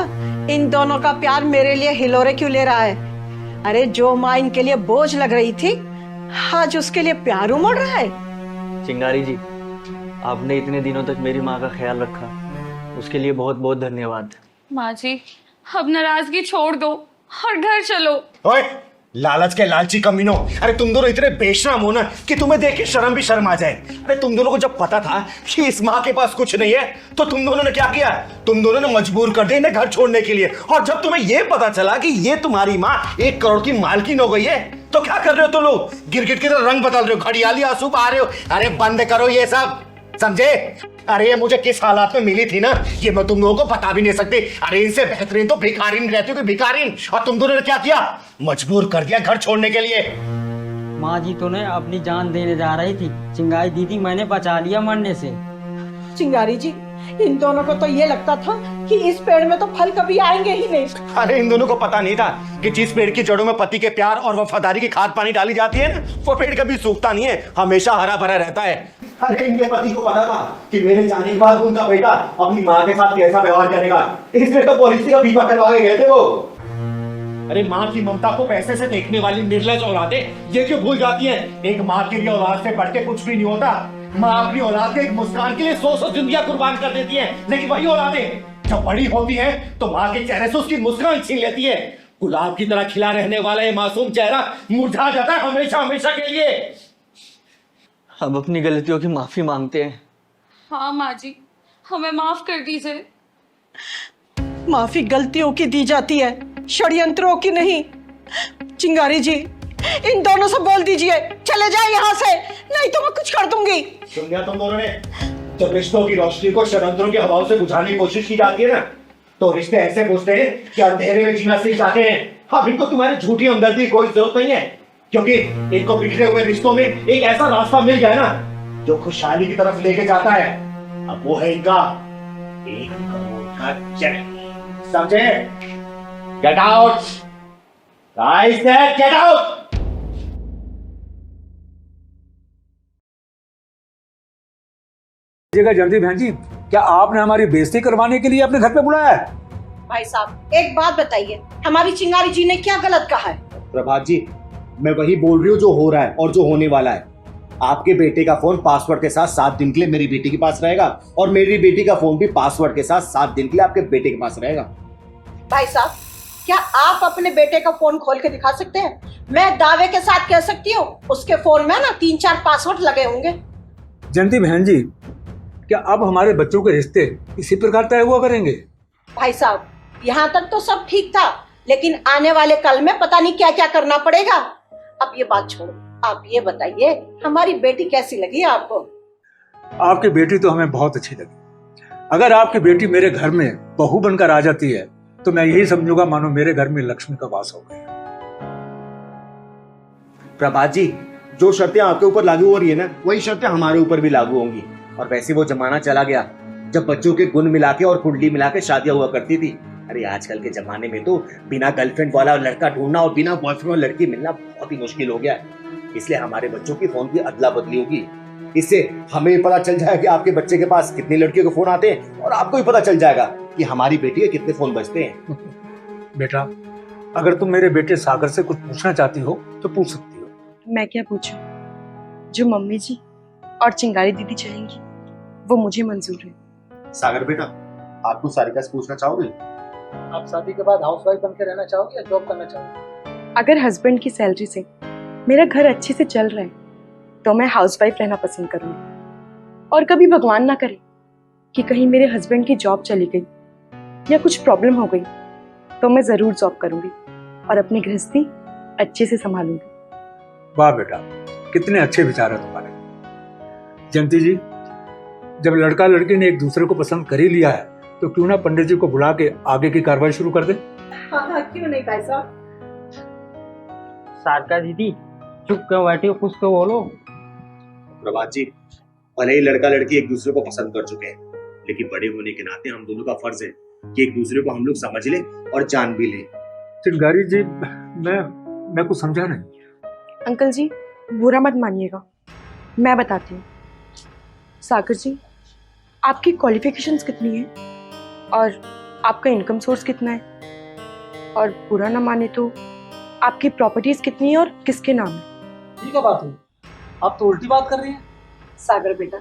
इन दोनों का प्यार मेरे लिए हिलोरे क्यों ले रहा है। अरे जो माँ इनके लिए बोझ लग रही थी, आज उसके लिए प्यार उमड़ रहा है। चिंगारी जी, आपने इतने दिनों तक मेरी माँ का ख्याल रखा, उसके लिए बहुत बहुत धन्यवाद। माँ जी, अब नाराजगी छोड़ दो और घर चलो। ओए, लालच के लालची कमीनों, अरे तुम दोनों इतने बेशरम हो ना कि तुम्हें देख के शर्म भी शर्म आ जाए। अरे तुम दोनों को जब पता था कि इस माँ के पास कुछ नहीं है, तो तुम दोनों ने क्या किया? तुम दोनों ने मजबूर कर दिया इन्हें घर छोड़ने के लिए। और जब तुम्हें यह पता चला कि ये तुम्हारी माँ 1 करोड़ की मालकिन हो गई है, तो क्या कर रहे हो तुम लोग? गिरगिट की तरह रंग बदल रहे हो, घड़ियाली आंसू बहा रहे हो। अरे बंद करो ये सब, समझे? अरे ये मुझे किस हालात में मिली थी ना, ये मैं तुम लोगों को बता भी नहीं सकती। अरे इनसे बेहतरीन तो भिखारीन रहती हो, भिखारीन। और तुम दोनों ने क्या किया? मजबूर कर दिया घर छोड़ने के लिए। माँ जी तो ने अपनी जान देने जा रही थी, चिंगारी दीदी मैंने बचा लिया मरने से। चिंगारी जी, इन दोनों को तो ये लगता था कि इस पेड़ में तो फल कभी आएंगे ही नहीं। अरे इन दोनों को पता नहीं था कि जिस पेड़ की जड़ों में पति के प्यार और वफादारी की खाद पानी डाली जाती है ना, वो पेड़ कभी सूखता नहीं है, हमेशा हरा भरा रहता है। अरे इनके पति को पता था कि मेरे जाने के बाद उनका बेटा अपनी माँ के साथ कैसा व्यवहार करेगा, इसलिए तो पॉलिसी का बीमा करवा के गए थे वो। अरे माँ की ममता को पैसे से देखने वाली निर्लज औलादें ये क्यों भूल जाती हैं? एक माँ के लिए औलाद से बढ़ के कुछ भी नहीं होता। माँ अपनी औलाद के एक मुस्कान के लिए 100 जिंदगियां कुर्बान कर देती हैं, लेकिन वही औलादें जब बड़ी होती हैं तो माँ के चेहरे से उसकी मुस्कान छीन लेती है। गुलाब की तरह खिला रहने वाला ये मासूम चेहरा मुरझा जाता है हमेशा हमेशा के लिए। हम अपनी गलतियों की माफी मांगते हैं। हाँ माँ जी, हमें माफ कर दीजिए। माफी गलतियों की दी जाती है, षड्यंत्रों की नहीं। चिंगारी जी, इन दोनों से बोल दीजिए चले जाए यहाँ से, नहीं तो मैं कुछ कर दूंगी। सुन लिया तुम दोनों ने? जब रिश्तों की रोशनी को षड्यंत्रों के हवाओं से बुझाने की कोशिश की जाती है ना, तो रिश्ते ऐसे बुझते हैं कि अंधेरे में जीना सीख जाते हैं। हाँ, इनको तुम्हारी झूठी हमदर्दी की कोई जरूरत नहीं है, क्योंकि इनको बिखरे हुए रिश्तों में एक ऐसा रास्ता मिल गया ना जो खुशहाली की तरफ लेके जाता है। अब वो है इनका 1 करोड़ का चेक। समझे? Get out, guys, get out. जल्दी बहन जी, क्या आपने हमारी बेइज्जती करवाने के लिए अपने घर पे बुलाया है? भाई साहब, एक बात बताइए, हमारी चिंगारी जी ने क्या गलत कहा है? प्रभात जी, मैं वही बोल रही हूँ जो हो रहा है और जो होने वाला है। आपके बेटे का फोन पासवर्ड के साथ 7 दिन के लिए मेरी बेटी के पास रहेगा, और मेरी बेटी का फोन भी पासवर्ड के साथ 7 दिन के लिए आपके बेटे के पास रहेगा। भाई साहब, क्या आप अपने बेटे का फोन खोल के दिखा सकते हैं? मैं दावे के साथ कह सकती हूँ उसके फोन में ना 3-4 पासवर्ड लगे होंगे। जयंती बहन जी, क्या अब हमारे बच्चों के रिश्ते इसी प्रकार तय हुआ करेंगे? भाई साहब, यहाँ तक तो सब ठीक था, लेकिन आने वाले कल में पता नहीं क्या क्या करना पड़ेगा। अब ये बात छोड़ो, आप ये बताइए हमारी बेटी कैसी लगी आपको? आपकी बेटी तो हमें बहुत अच्छी लगी। अगर आपकी बेटी मेरे घर में बहू बनकर आ जाती है तो मैं यही समझूंगा मानो मेरे घर में लक्ष्मी का वास हो गया। प्रभात जी, जो शर्तें आपके ऊपर लागू हो रही है ना, वही शर्तें हमारे ऊपर भी लागू होंगी। और वैसे वो जमाना चला गया जब बच्चों के गुण मिला के और कुंडली मिला के शादियां हुआ करती थी। अरे आजकल के जमाने में तो बिना गर्लफ्रेंड वाला लड़का ढूंढना और बिना बॉयफ्रेंड वाला लड़की मिलना बहुत ही मुश्किल हो गया है। इसलिए हमारे बच्चों की फोन की अदला बदली होगी। इससे हमें पता चल जाएगा कि आपके बच्चे के पास कितनी लड़कियों के फोन आते हैं, और आपको भी पता चल जाएगा कि हमारी बेटी के कितने फोन बजते हैं। बेटा, अगर तुम मेरे बेटे सागर से कुछ पूछना चाहती हो तो पूछ सकती हो। मैं क्या पूछूं? जो मम्मी जी और चिंगारी दीदी चाहेंगी वो मुझे मंजूर है। सागर बेटा, आपको सारिका से पूछना चाहोगे? आप शादी के बाद हाउसवाइफ बन के रहना चाहोगे या जॉब करना चाहोगे? अगर हस्बैंड की सैलरी से मेरा घर अच्छे से चल रहा है तो मैं हाउसवाइफ रहना पसंद करूंगी। और कभी भगवान ना करे कि कहीं मेरे हस्बैंड की जॉब चली गई या कुछ प्रॉब्लम हो गई तो मैं जरूर जॉब करूंगी और अपनी गृहस्थी अच्छे से संभालूंगी। वाह बेटा, कितने अच्छे विचार है तुम्हारे। जयंती जी, जब लड़का लड़की ने एक दूसरे को पसंद कर ही लिया है तो क्यों ना पंडित जी को बुला के आगे की कार्रवाई शुरू कर दे? हाँ, क्यों नहीं भाई साहब। सारिका दीदी, चुप क्यों बैठी हो, कुछ तो बोलो। प्रभात जी, भले ही लड़का लड़की एक दूसरे को पसंद कर चुके हैं, लेकिन बड़े होने के नाते हम दोनों का फर्ज है कि एक दूसरे को हम लोग समझ ले और जान भी ले। चिंगारी जी, मैं कुछ समझा नहीं। अंकल जी, बुरा मत मानिएगा, मैं बताती हूँ। सागर जी, आपकी क्वालिफिकेशंस कितनी है और आपका इनकम सोर्स कितना है, और बुरा ना माने तो आपकी प्रॉपर्टीज कितनी है और किसके नाम है? ये क्या बात हुई? आप तो उल्टी बात कर रही हैं। सागर बेटा,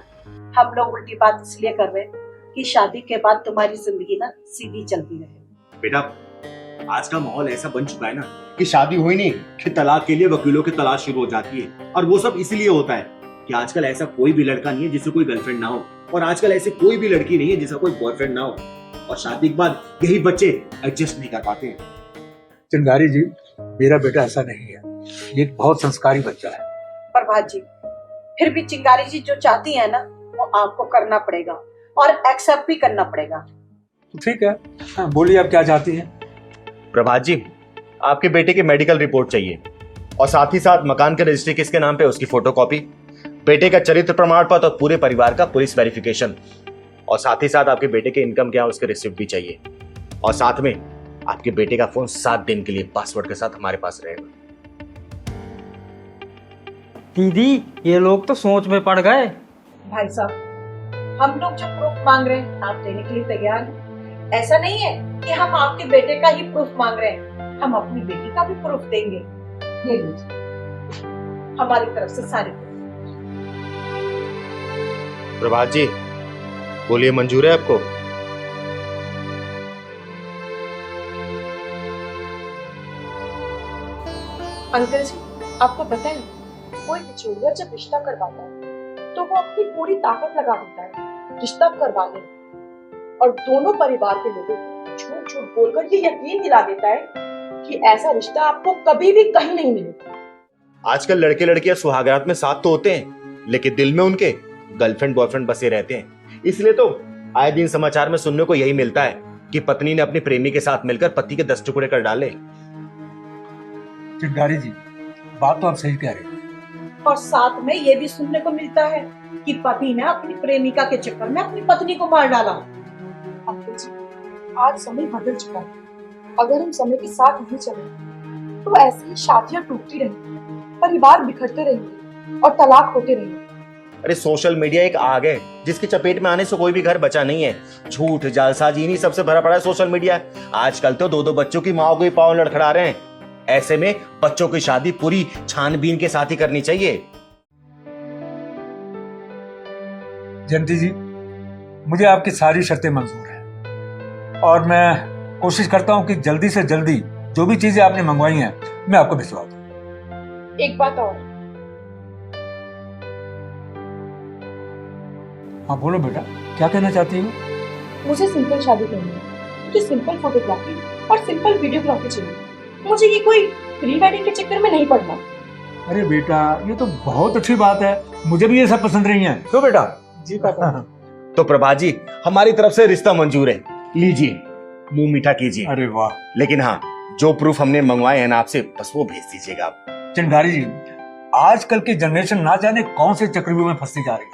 हम लोग उल्टी बात इसलिए कर रहे हैं कि शादी के बाद तुम्हारी जिंदगी ना सीधी चलती रहे। बेटा, आज का माहौल ऐसा बन चुका है ना कि शादी हुई नहीं कि तलाक के लिए वकीलों की तलाश शुरू हो जाती है। और वो सब इसलिए होता है कि आजकल ऐसा कोई भी लड़का नहीं है जिससे कोई गर्लफ्रेंड ना हो, और आजकल ऐसे कोई भी लड़की नहीं है जिसका कोई बॉयफ्रेंड ना हो, और शादी के बाद यही बच्चे एडजस्ट नहीं कर पाते हैं। चिंगारी जी, मेरा बेटा ऐसा नहीं है, ये एक बहुत संस्कारी बच्चा है। प्रभात जी, फिर भी चिंगारी जी जो चाहती है ना वो आपको करना पड़ेगा और एक्सेप्ट भी करना पड़ेगा। ठीक है, हाँ, बोलिए आप क्या चाहती हैं? प्रभात जी, आपके बेटे की मेडिकल रिपोर्ट चाहिए, और साथ ही साथ मकान का रजिस्ट्री किसके नाम पे उसकी फोटोकॉपी, बेटे का चरित्र प्रमाण पत्र और पूरे परिवार का पुलिस वेरिफिकेशन, और साथ ही साथ आपके बेटे के इनकम क्या है उसके रिसिप्ट भी चाहिए। और साथ में आपके बेटे का फोन 7 दिन के लिए पासवर्ड के साथ हमारे पास रहेगा। दीदी, ये लोग तो सोच में पड़ गए। भाई साहब, हम लोग जो प्रूफ मांग रहे हैं आप देने के लिए तैयार हैं। ऐसा नहीं है कि हम आपके बेटे का ही प्रूफ मांग रहे हैं, हम अपनी बेटी का भी प्रूफ देंगे। ये लीजिए, हमारी तरफ से सारे प्रूफ। प्रभात जी, बोलिए, मंजूर है आपको? अंकल जी, आपको पता है कोई बिचौलिया जब रिश्ता करवाता है तो वो अपनी पूरी ताकत लगा देता है रिश्ता करवाने में, और दोनों परिवार के लोगों को झूठ झूठ बोलकर ये यकीन दिला देता है कि ऐसा रिश्ता आपको कभी भी कहीं नहीं मिलेगा। आजकल लड़के लड़कियां सुहागरात में साथ तो होते हैं, लेकिन दिल में उनके गर्लफ्रेंड बॉयफ्रेंड बसे रहते हैं। इसलिए तो आए दिन समाचार में सुनने को यही मिलता है कि पत्नी ने अपने प्रेमी के साथ मिलकर पति के 10 टुकड़े कर डाले। चिंगारी जी, बात तो आप सही कह रहे हैं। और साथ में ये भी सुनने को मिलता है कि पति ने अपनी प्रेमिका के चक्कर में अपनी पत्नी को मार डाला। अंकल जी, आज समय बदल चुका है, अगर हम समय के साथ नहीं चले तो ऐसी ही शादियां टूटती रहेंगी, परिवार बिखरते रहेंगे और तलाक होते रहेंगे। अरे सोशल मीडिया एक आग है जिसकी चपेट में आने से कोई भी घर बचा नहीं है। झूठ, जालसाजी इन्हीं सबसे भरा पड़ा है सोशल मीडिया। आजकल तो 2-2 बच्चों की माओ को ही पांव लड़खड़ा रहे हैं। ऐसे में बच्चों की शादी पूरी छानबीन के साथ ही करनी चाहिए। जयंती जी, मुझे आपकी सारी शर्तें मंजूर हैं और मैं कोशिश करता हूं कि जल्दी से जल्दी जो भी चीजें आपने मंगवाई हैं मैं आपको भिजवा दूं। एक बात और, हाँ बोलो बेटा, क्या कहना चाहती हो? मुझे सिंपल शादी करनी है, मुझे सिंपल फोटोग्राफी और सिंपल वीडियोग्राफी चाहिए। मुझे ये कोई प्री वेडिंग के चक्कर में नहीं पड़ना। अरे बेटा, ये तो बहुत अच्छी बात है, मुझे भी ये सब पसंद नहीं है। क्यों बेटा? जी पापा। तो प्रभा जी, हमारी तरफ से रिश्ता मंजूर है, लीजिए, मुंह मीठा कीजिए। अरे वाह। लेकिन हाँ, जो प्रूफ हमने मंगवाए हैं ना आपसे, बस वो भेज दीजिएगा आप। चिंगारी जी, आजकल की जनरेशन ना जाने कौन से चक्रव्यूह में फंसती जा रही है।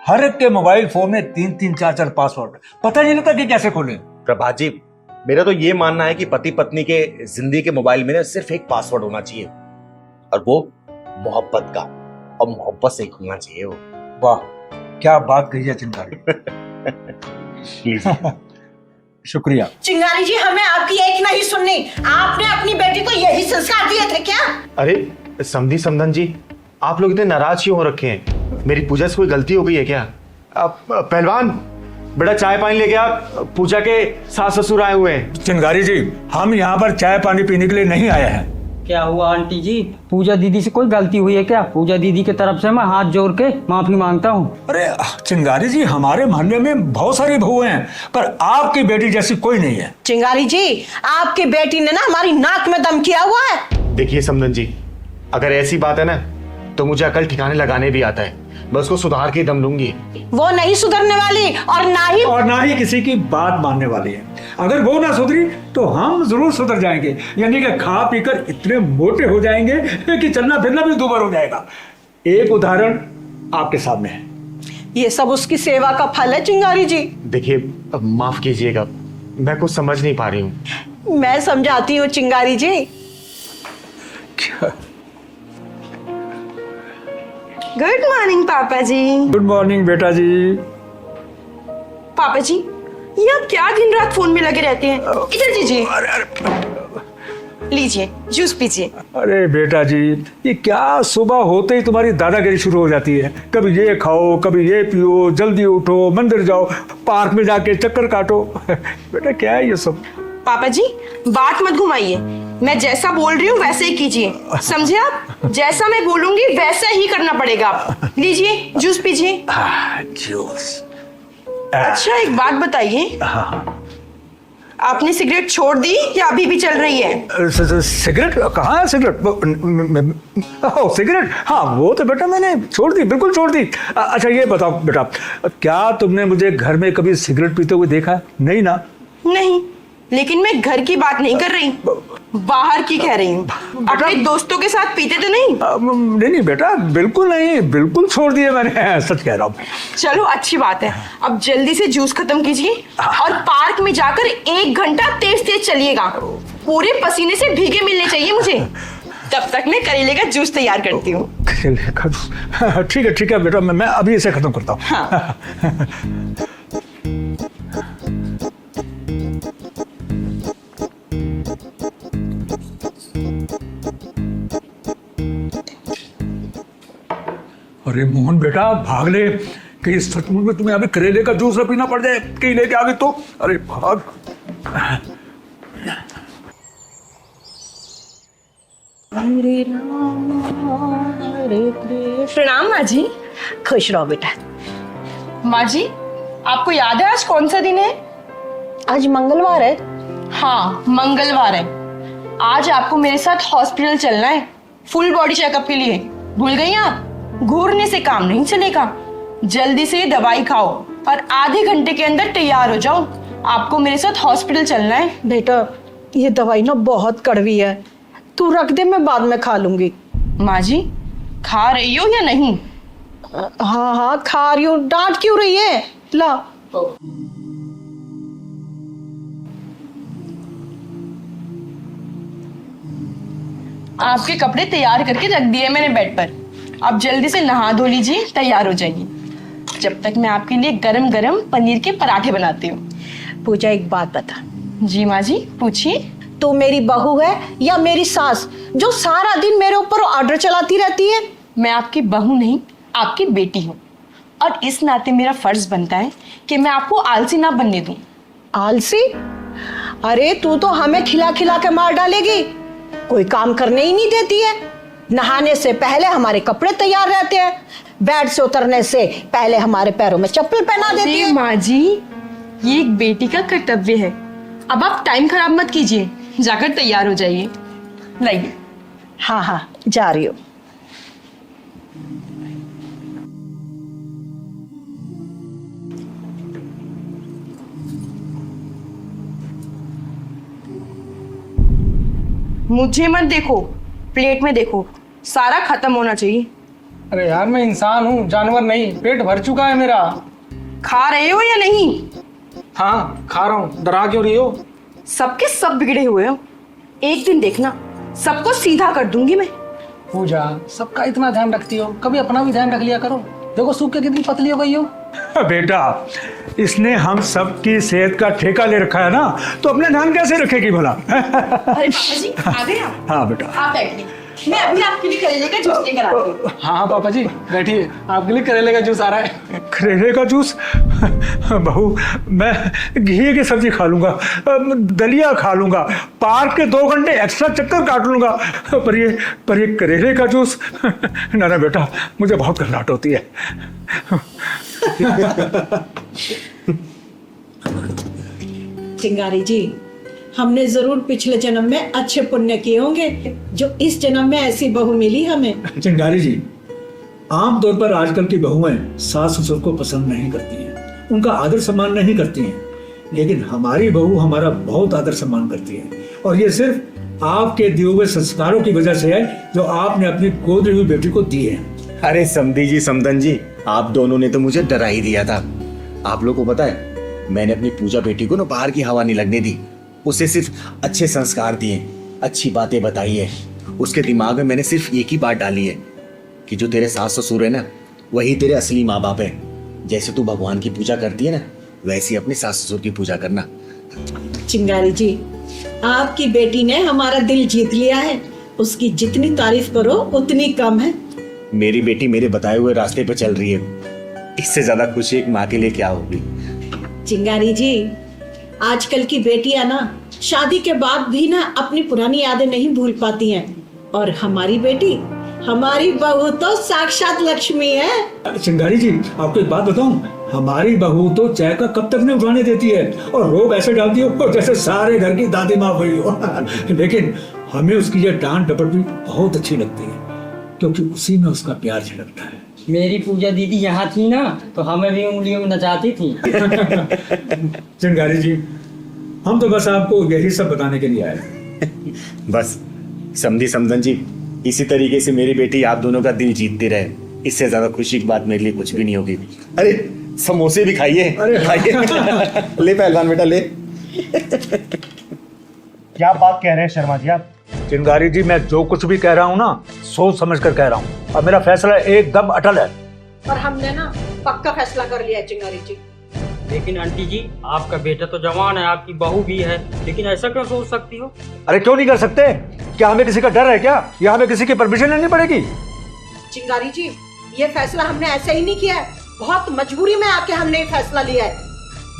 हर एक के मोबाइल फोन में 3-3, 4-4 पासवर्ड, पता नहीं लगता कि कैसे खोले। प्रभा जी, मेरा तो ये मानना है कि पति पत्नी के जिंदगी के मोबाइल में सिर्फ एक पासवर्ड होना चाहिए, और वो मोहब्बत का, और मोहब्बत से खुलना चाहिए वो। वाह, क्या बात कही है चिंगारी। शुक्रिया। चिंगारी जी, हमें आपकी एक नहीं सुननी। आपने अपनी बेटी को यही संस्कार दिए थे क्या? अरे समधी समधन जी, आप लोग इतने नाराज क्यों हो रखे हैं? मेरी पूजा से कोई गलती हो गई है क्या? पहलवान बेटा, चाय पानी लेके आ, पूजा के सास ससुर आए हुए हैं। चिंगारी जी, हम यहाँ पर चाय पानी पीने के लिए नहीं आए हैं। क्या हुआ आंटी जी, पूजा दीदी से कोई गलती हुई है क्या? पूजा दीदी की तरफ से मैं हाथ जोड़ के माफी मांगता हूँ। अरे चिंगारी जी, हमारे मोहल्ले में बहुत सारी बहुएं हैं, पर आपकी बेटी जैसी कोई नहीं है। चिंगारी जी, आपकी बेटी ने ना हमारी नाक में दम किया हुआ है। देखिए समधन जी, अगर ऐसी बात है ना, तो मुझे अकल ठिकाने लगाने भी आता है, मैं उसको सुधार के दम लूंगी। वो नहीं सुधरने वाली, और ना ही किसी की बात मानने वाली है। अगर वो ना सुधरी तो हम जरूर सुधर जाएंगे, यानी कि खा पीकर इतने मोटे हो जाएंगे कि चलना फिरना भी दुबर हो जाएगा। एक उदाहरण आपके सामने है। ये सब उसकी सेवा का फल है चिंगारी जी। देखिए, माफ कीजिएगा, मैं कुछ समझ नहीं पा रही हूँ। मैं समझाती हूँ चिंगारी जी। गुड मॉर्निंग पापा जी। गुड मॉर्निंग बेटा जी। पापा जी, ये आप क्या दिन रात फोन में लगे रहते हैं? इधर दीजिए, लीजिए जूस पीजिए। अरे बेटा जी, ये क्या सुबह होते ही तुम्हारी दादागिरी शुरू हो जाती है। कभी ये खाओ, कभी ये पियो, जल्दी उठो, मंदिर जाओ, पार्क में जाके चक्कर काटो। बेटा क्या है ये सब? पापा जी, बात मत घुमाइए, मैं जैसा बोल रही हूँ वैसे ही कीजिए, समझे आप? जैसा मैं बोलूंगी वैसा ही करना पड़ेगा। लीजिए जूस पीजिए। जूस। अच्छा एक बात बताइए, आपने सिगरेट छोड़ दी या अभी भी चल रही है? सिगरेट कहाँ है? सिगरेट, हाँ वो तो बेटा मैंने छोड़ दी, बिल्कुल छोड़ दी। अच्छा ये बताओ बेटा, क्या तुमने मुझे घर में कभी सिगरेट पीते हुए देखा? नहीं ना? नहीं, लेकिन मैं घर की बात नहीं कर रही, बाहर की कह रही हूँ। अपने दोस्तों के साथ पीते तो नहीं? नहीं बेटा, बिल्कुल नहीं, बिल्कुल छोड़ दिए मैंने, सच कह रहा हूँ। चलो अच्छी बात है, अब जल्दी से जूस खत्म कीजिए और पार्क में जाकर 1 घंटा तेज तेज चलिएगा। पूरे पसीने से भीगे मिलने चाहिए मुझे। तब तक मैं करेले का जूस तैयार करती हूँ। ठीक है बेटा, मैं अभी इसे खत्म करता हूँ। हाँ। अरे मोहन बेटा, भाग ले, कहीं सचमुच में तुम्हें अभी करेले का जूस न पीना पड़ जाए, कहीं लेके आ गई तो। अरे भाग। प्रणाम माँ जी। खुश रहो बेटा। माँ जी, आपको याद है आज कौन सा दिन है? आज मंगलवार है। हाँ मंगलवार है। आज आपको मेरे साथ हॉस्पिटल चलना है, फुल बॉडी चेकअप के लिए। भूल गई आप? घूरने से काम नहीं चलेगा, जल्दी से दवाई खाओ और आधे घंटे के अंदर तैयार हो जाओ। आपको मेरे साथ हॉस्पिटल चलना है। बेटा ये दवाई ना बहुत कड़वी है, तू रख दे, मैं बाद में खा लूंगी। माँ जी, खा रही हो या नहीं? हाँ खा रही हूँ। डांट क्यों रही है? ला। आपके कपड़े तैयार करके रख दिए मैंने बेड पर, अब जल्दी से नहा धो लीजिए, तैयार हो जाइए। जब तक मैं आपके लिए गरम गरम पनीर के पराठे बनाती हूँ। पूजा एक बात बता। जी माँ जी पूछिए। तू मेरी बहू है या मेरी सास जो सारा दिन मेरे ऊपर ऑर्डर चलाती रहती है? मैं आपकी बहू नहीं, आपकी बेटी हूँ, और इस नाते मेरा फर्ज बनता है कि मैं आपको आलसी ना बनने दूं। आलसी? अरे तू तो हमें खिला खिला के मार डालेगी, कोई काम करने ही नहीं देती है। नहाने से पहले हमारे कपड़े तैयार रहते हैं, बेड से उतरने से पहले हमारे पैरों में चप्पल पहना देती है। माँ जी, ये एक बेटी का कर्तव्य है। अब आप टाइम खराब मत कीजिए, जाकर तैयार हो जाइए। लाइए। हाँ हाँ, जा रही हूँ। मुझे मत देखो, प्लेट में देखो, सारा खत्म होना चाहिए। अरे यार, मैं इंसान हूँ, जानवर नहीं। पेट भर चुका है मेरा। खा रहे हो या नहीं? हाँ, खा रहा हूँ। डरा क्यों रही हो? सबके सब बिगड़े हुए हो। एक दिन देखना, सबको सीधा कर दूंगी मैं। पूजा, सबका इतना ध्यान रखती हो, कभी अपना भी ध्यान रख लिया करो। देखो सूख के कितनी पतली हो गई हो। बेटा, इसने हम सबकी सेहत का ठेका ले रखा है ना, तो अपने ध्यान कैसे रखेगी भला? अरे पापा जी, आ गए आप? हाँ बेटा। आप बैठिए, मैं अभी आपके लिए करेले का जूस लेकर आती हूँ। हाँ पापा जी, बैठिए, आपके लिए करेले का जूस आ रहा है। करेले का जूस? बहू, मैं घी की सब्जी खा लूंगा, दलिया खा लूंगा, पार्क के 2 घंटे एक्स्ट्रा चक्कर काट लूंगा, पर ये करेले का जूस? ना बेटा, मुझे बहुत घबराहट होती है। चिंगारी जी, हमने जरूर पिछले जन्म में अच्छे पुण्य किए होंगे जो इस जन्म में ऐसी बहू मिली हमें। चिंगारी जी, आमतौर पर आजकल की बहुएं सास ससुर को पसंद नहीं करती हैं, उनका आदर सम्मान नहीं करती हैं, लेकिन हमारी बहू हमारा बहुत आदर सम्मान करती है, और ये सिर्फ आपके दिए हुए संस्कारों की वजह से है जो आपने अपनी गोद हुई बेटी को दिए हैं। अरे समधी जी, समदन जी, आप दोनों ने तो मुझे डरा ही दिया था। आप लोगों को पता है, मैंने अपनी पूजा बेटी को ना बाहर की हवा नहीं लगने दी। उसे सिर्फ अच्छे संस्कार दिए, अच्छी बातें बताई है। उसके दिमाग में मैंने सिर्फ एक ही बात डाली है कि जो तेरे सास ससुर है ना, वही तेरे असली माँ बाप है। जैसे तू भगवान की पूजा करती है ना, वैसे अपने सास ससुर की पूजा करना। चिंगारी जी, आपकी बेटी ने हमारा दिल जीत लिया है। उसकी जितनी तारीफ करो उतनी कम है। मेरी बेटी मेरे बताए हुए रास्ते पर चल रही है, इससे ज्यादा खुशी एक माँ के लिए क्या होगी। चिंगारी जी, आजकल की बेटियां ना शादी के बाद भी ना अपनी पुरानी यादें नहीं भूल पाती हैं, और हमारी बेटी, हमारी बहू तो साक्षात लक्ष्मी है। चिंगारी जी, आपको एक बात बताऊं, हमारी बहू तो चाय का कब तक नहीं उठाने देती है, और रोब ऐसे डालती हो जैसे सारे घर की दादी माँ हुई हो। लेकिन हमें उसकी ये डांट डपट भी बहुत अच्छी लगती है, क्योंकि उसी में उसका प्यार झलकता है। मेरी पूजा दीदी यहाँ थी ना, तो हमें भी उंगलियों में नचाती थी। चिंगारी जी, हम तो बस आपको यही सब बताने के लिए आए। बस समधी समदन जी, इसी तरीके से मेरी बेटी आप दोनों का दिल जीतती रहे, इससे ज्यादा खुशी की बात मेरे लिए कुछ भी नहीं होगी। अरे समोसे भी खाइए, अरे खाइए। ले पहलवान बेटा, ले। क्या बात कह रहे हैं शर्मा जी आप? चिंगारी जी, मैं जो कुछ भी कह रहा हूँ ना, सोच समझ कर कह रहा हूँ, और मेरा फैसला एकदम अटल है। और हमने ना पक्का फैसला कर लिया है चिंगारी जी। लेकिन आंटी जी, आपका बेटा तो जवान है, आपकी बहू भी है, लेकिन ऐसा क्यों सोच सकती हो? अरे क्यों नहीं कर सकते? क्या हमें किसी का डर है क्या, या हमें किसी की परमिशन लेनी पड़ेगी? चिंगारी जी, ये फैसला हमने ऐसे ही नहीं किया है, बहुत मजबूरी में आके हमने ये फैसला लिया है।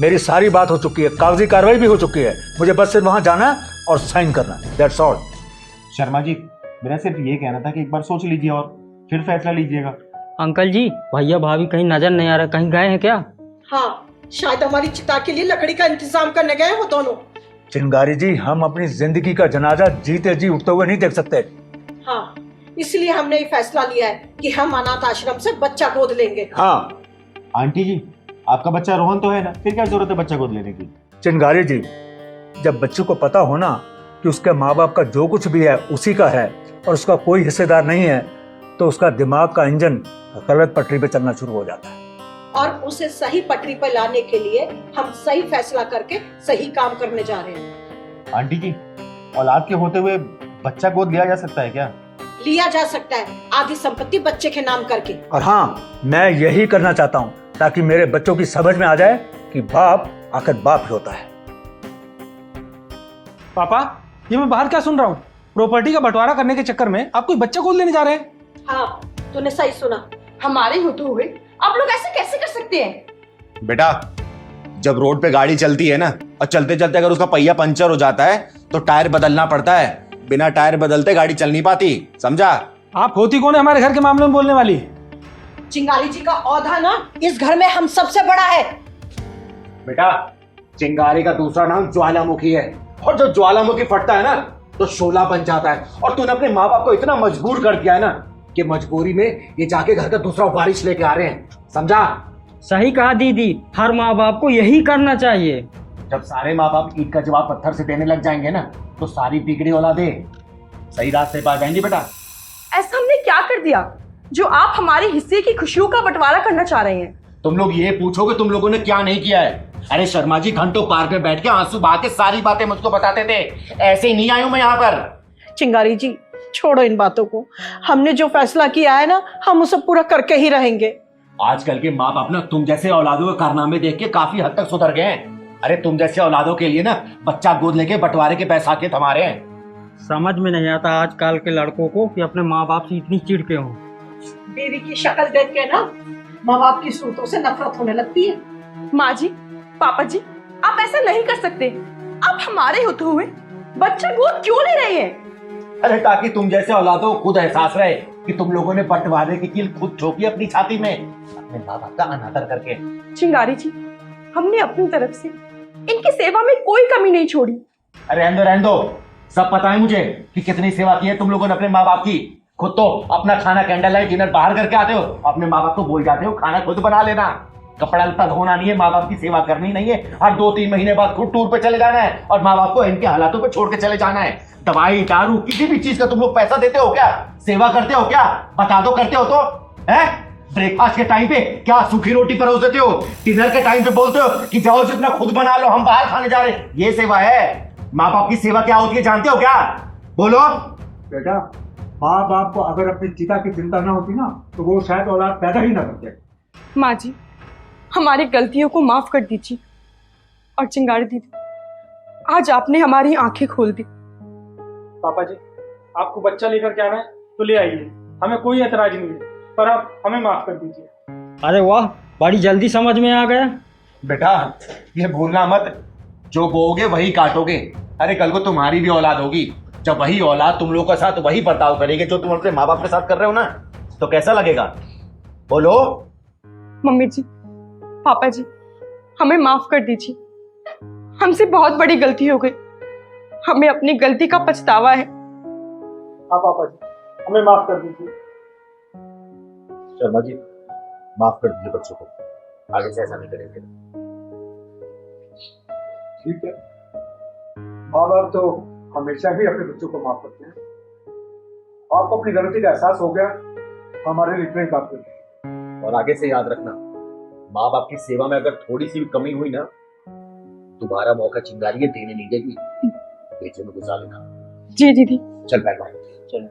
मेरी सारी बात हो चुकी है, कागजी कार्रवाई भी हो चुकी है, मुझे बस सिर्फ वहां जाना है और साइन करना है, दैट्स ऑल। शर्मा जी, मेरा सिर्फ ये कहना था कि एक बार सोच लीजिए और फिर फैसला लीजिएगा। अंकल जी, भैया भाभी कहीं नजर नहीं आ रहा, कहीं गए हैं क्या? हाँ, शायद हमारी चिता के लिए लकड़ी का इंतजाम करने गए वो दोनों। चिंगारी जी, हम अपनी जिंदगी का जनाजा जीते जी उठते हुए नहीं देख सकते। हाँ, इसलिए हमने ये फैसला लिया है कि हम अनाथ आश्रम से बच्चा गोद लेंगे। हाँ आंटी जी, आपका बच्चा रोहन तो है ना, फिर क्या जरूरत है बच्चा गोद लेने की? चिंगारी जी, जब बच्चे को पता हो ना कि उसके माँ बाप का जो कुछ भी है उसी का है और उसका कोई हिस्सेदार नहीं है, तो उसका दिमाग का इंजन गलत पटरी पे चलना शुरू हो जाता है। और उसे सही पटरी पर लाने के लिए हम सही फैसला करके सही काम करने जा रहे हैं। आंटी जी, औलाद के होते हुए बच्चा गोद लिया जा सकता है क्या? लिया जा सकता है, आधी संपत्ति बच्चे के नाम करके। और हाँ, मैं यही करना चाहता हूँ ताकि मेरे बच्चों की समझ में आ जाए कि बाप आखिर बाप ही होता है। पापा, ये मैं बाहर क्या सुन रहा हूँ? प्रॉपर्टी का बंटवारा करने के चक्कर में आप कोई बच्चा गोद लेने जा रहे हैं? हाँ, तूने सही सुना। हमारे होते हुए आप लोग ऐसे कैसे कर सकते हैं? बेटा, जब रोड पे गाड़ी चलती है ना, और चलते चलते अगर उसका पहिया पंचर हो जाता है तो टायर बदलना पड़ता है। बिना टायर बदलते गाड़ी चल नहीं पाती, समझा? आप होती कौन है हमारे घर के मामले में बोलने वाली? चिंगारी जी का औधा ना इस घर में हम सबसे बड़ा है। बेटा, चिंगारी का दूसरा नाम ज्वालामुखी है, और जो ज्वालामुखी फटता है ना तो शोला बन जाता है। और तूने अपने माँ बाप को इतना मजबूर कर दिया है ना कि मजबूरी में ये जाके घर का दूसरा बारिश लेके आ रहे हैं, समझा? सही कहा दीदी, हर माँ बाप को यही करना चाहिए। जब सारे माँ बाप ईद का जवाब पत्थर से देने लग जाएंगे ना तो सारी बिगड़ी औलादें सही रास्ते पर आ जाएंगी। बेटा, ऐसा हमने क्या कर दिया जो आप हमारे हिस्से की खुशियों का बंटवारा करना चाह रहे हैं? तुम लोग ये पूछोगे तुम लोगों ने क्या नहीं किया है? अरे शर्मा जी घंटों पार्क में बैठ के आंसू बहा के सारी बातें मुझको बताते थे, ऐसे ही नहीं आई हूं मैं यहाँ पर। चिंगारी जी छोड़ो इन बातों को, हमने जो फैसला किया है ना हम उसे पूरा करके ही रहेंगे। आजकल के माँ बाप ना तुम जैसे औलादों के कारनामे देख के काफी हद तक सुधर गए हैं। अरे तुम जैसे औलादों के लिए ना बच्चा गोद लेके बंटवारे के बैसाखे थमा रहे हैं। समझ में नहीं आता आजकल के लड़कों को कि अपने माँ बाप से इतनी चिढ़ के हों। बीवी की शक्ल देख के ना माँ बाप की सूरतों से नफरत होने लगती है। माँ जी, पापा जी, आप ऐसा नहीं कर सकते। आप हमारे होते हुए बच्चा गोद क्यों ले रहे हैं? अरे ताकि तुम जैसे औलादों को खुद एहसास रहे कि तुम लोगों ने बंटवारे की कील खुद ठोकी अपनी छाती में, अपने माँ बाप का अनादर करके। चिंगारी जी, हमने अपनी तरफ से इनकी सेवा में कोई कमी नहीं छोड़ी। अरे रहने दो, सब पता है मुझे कि कितनी सेवा की है तुम लोगों ने अपने माँ बाप की। खुद तो अपना खाना कैंडल लाइट डिनर बाहर करके आते हो, अपने माँ बाप को बोल जाते हो खाना खुद बना लेना, कपड़ा लत्ता धोना नहीं है, माँ बाप की सेवा करनी नहीं है, हर 2-3 महीने बाद खुद टूर पे चले जाना है और माँ बाप को इनके हालातों पे छोड़ के चले जाना है। दवाई दारू किसी भी चीज का तुम लोग पैसा देते हो क्या? सेवा करते हो क्या? बता दो, करते हो तो है? ब्रेकफास्ट के टाइम पे क्या सूखी रोटी परोस देते हो, डिनर के टाइम पे बोलते हो कि जाओ जितना खुद बना लो, हम बाहर खाने जा रहे हैं। ये सेवा है? माँ बाप की सेवा क्या होती है जानते हो क्या? बोलो। बेटा, माँ बाप को अगर अपनी चिता की चिंता ना होती ना तो वो शायद औलाद पैदा ही ना करते। माँ जी, हमारी गलतियों को माफ कर दीजिए। और चिंगारी दीदी, आज आपने हमारी आंखें खोल दी। पापा जी, आपको बच्चा लेकर के आना है तो ले आइए, हमें कोई एतराज नहीं है, पर आप हमें माफ कर दीजिए। अरे वाह, बड़ी जल्दी समझ में आ गया। बेटा ये भूलना मत, जो बोओगे वही काटोगे। अरे कल को तुम्हारी भी औलाद होगी, जब वही औलाद तुम लोगों के साथ वही बर्ताव करेगी जो तुम अपने माँ बाप के साथ कर रहे हो ना, तो कैसा लगेगा? बोलो। मम्मी जी, पापा जी, हमें माफ कर दीजिए। हमसे बहुत बड़ी गलती हो गई, हमें अपनी गलती का पछतावा है। हाँ पापा जी, हमें माफ कर दीजिए। शर्मा जी माफ कर दीजिए बच्चों को, आगे से ऐसा नहीं करेंगे। ठीक है, माँ बाप तो हमेशा ही अपने बच्चों को माफ करते हैं। आपको अपनी गलती का एहसास हो गया, हमारे लिए इतना ही काफी है। और आगे से याद रखना, माँ बाप की सेवा में अगर थोड़ी सी भी कमी हुई ना, तुम्हारा मौका चिंगारी देने नहीं देगी, बेचे में गुजार लेना। जी दीदी। चल बैठ। चलो।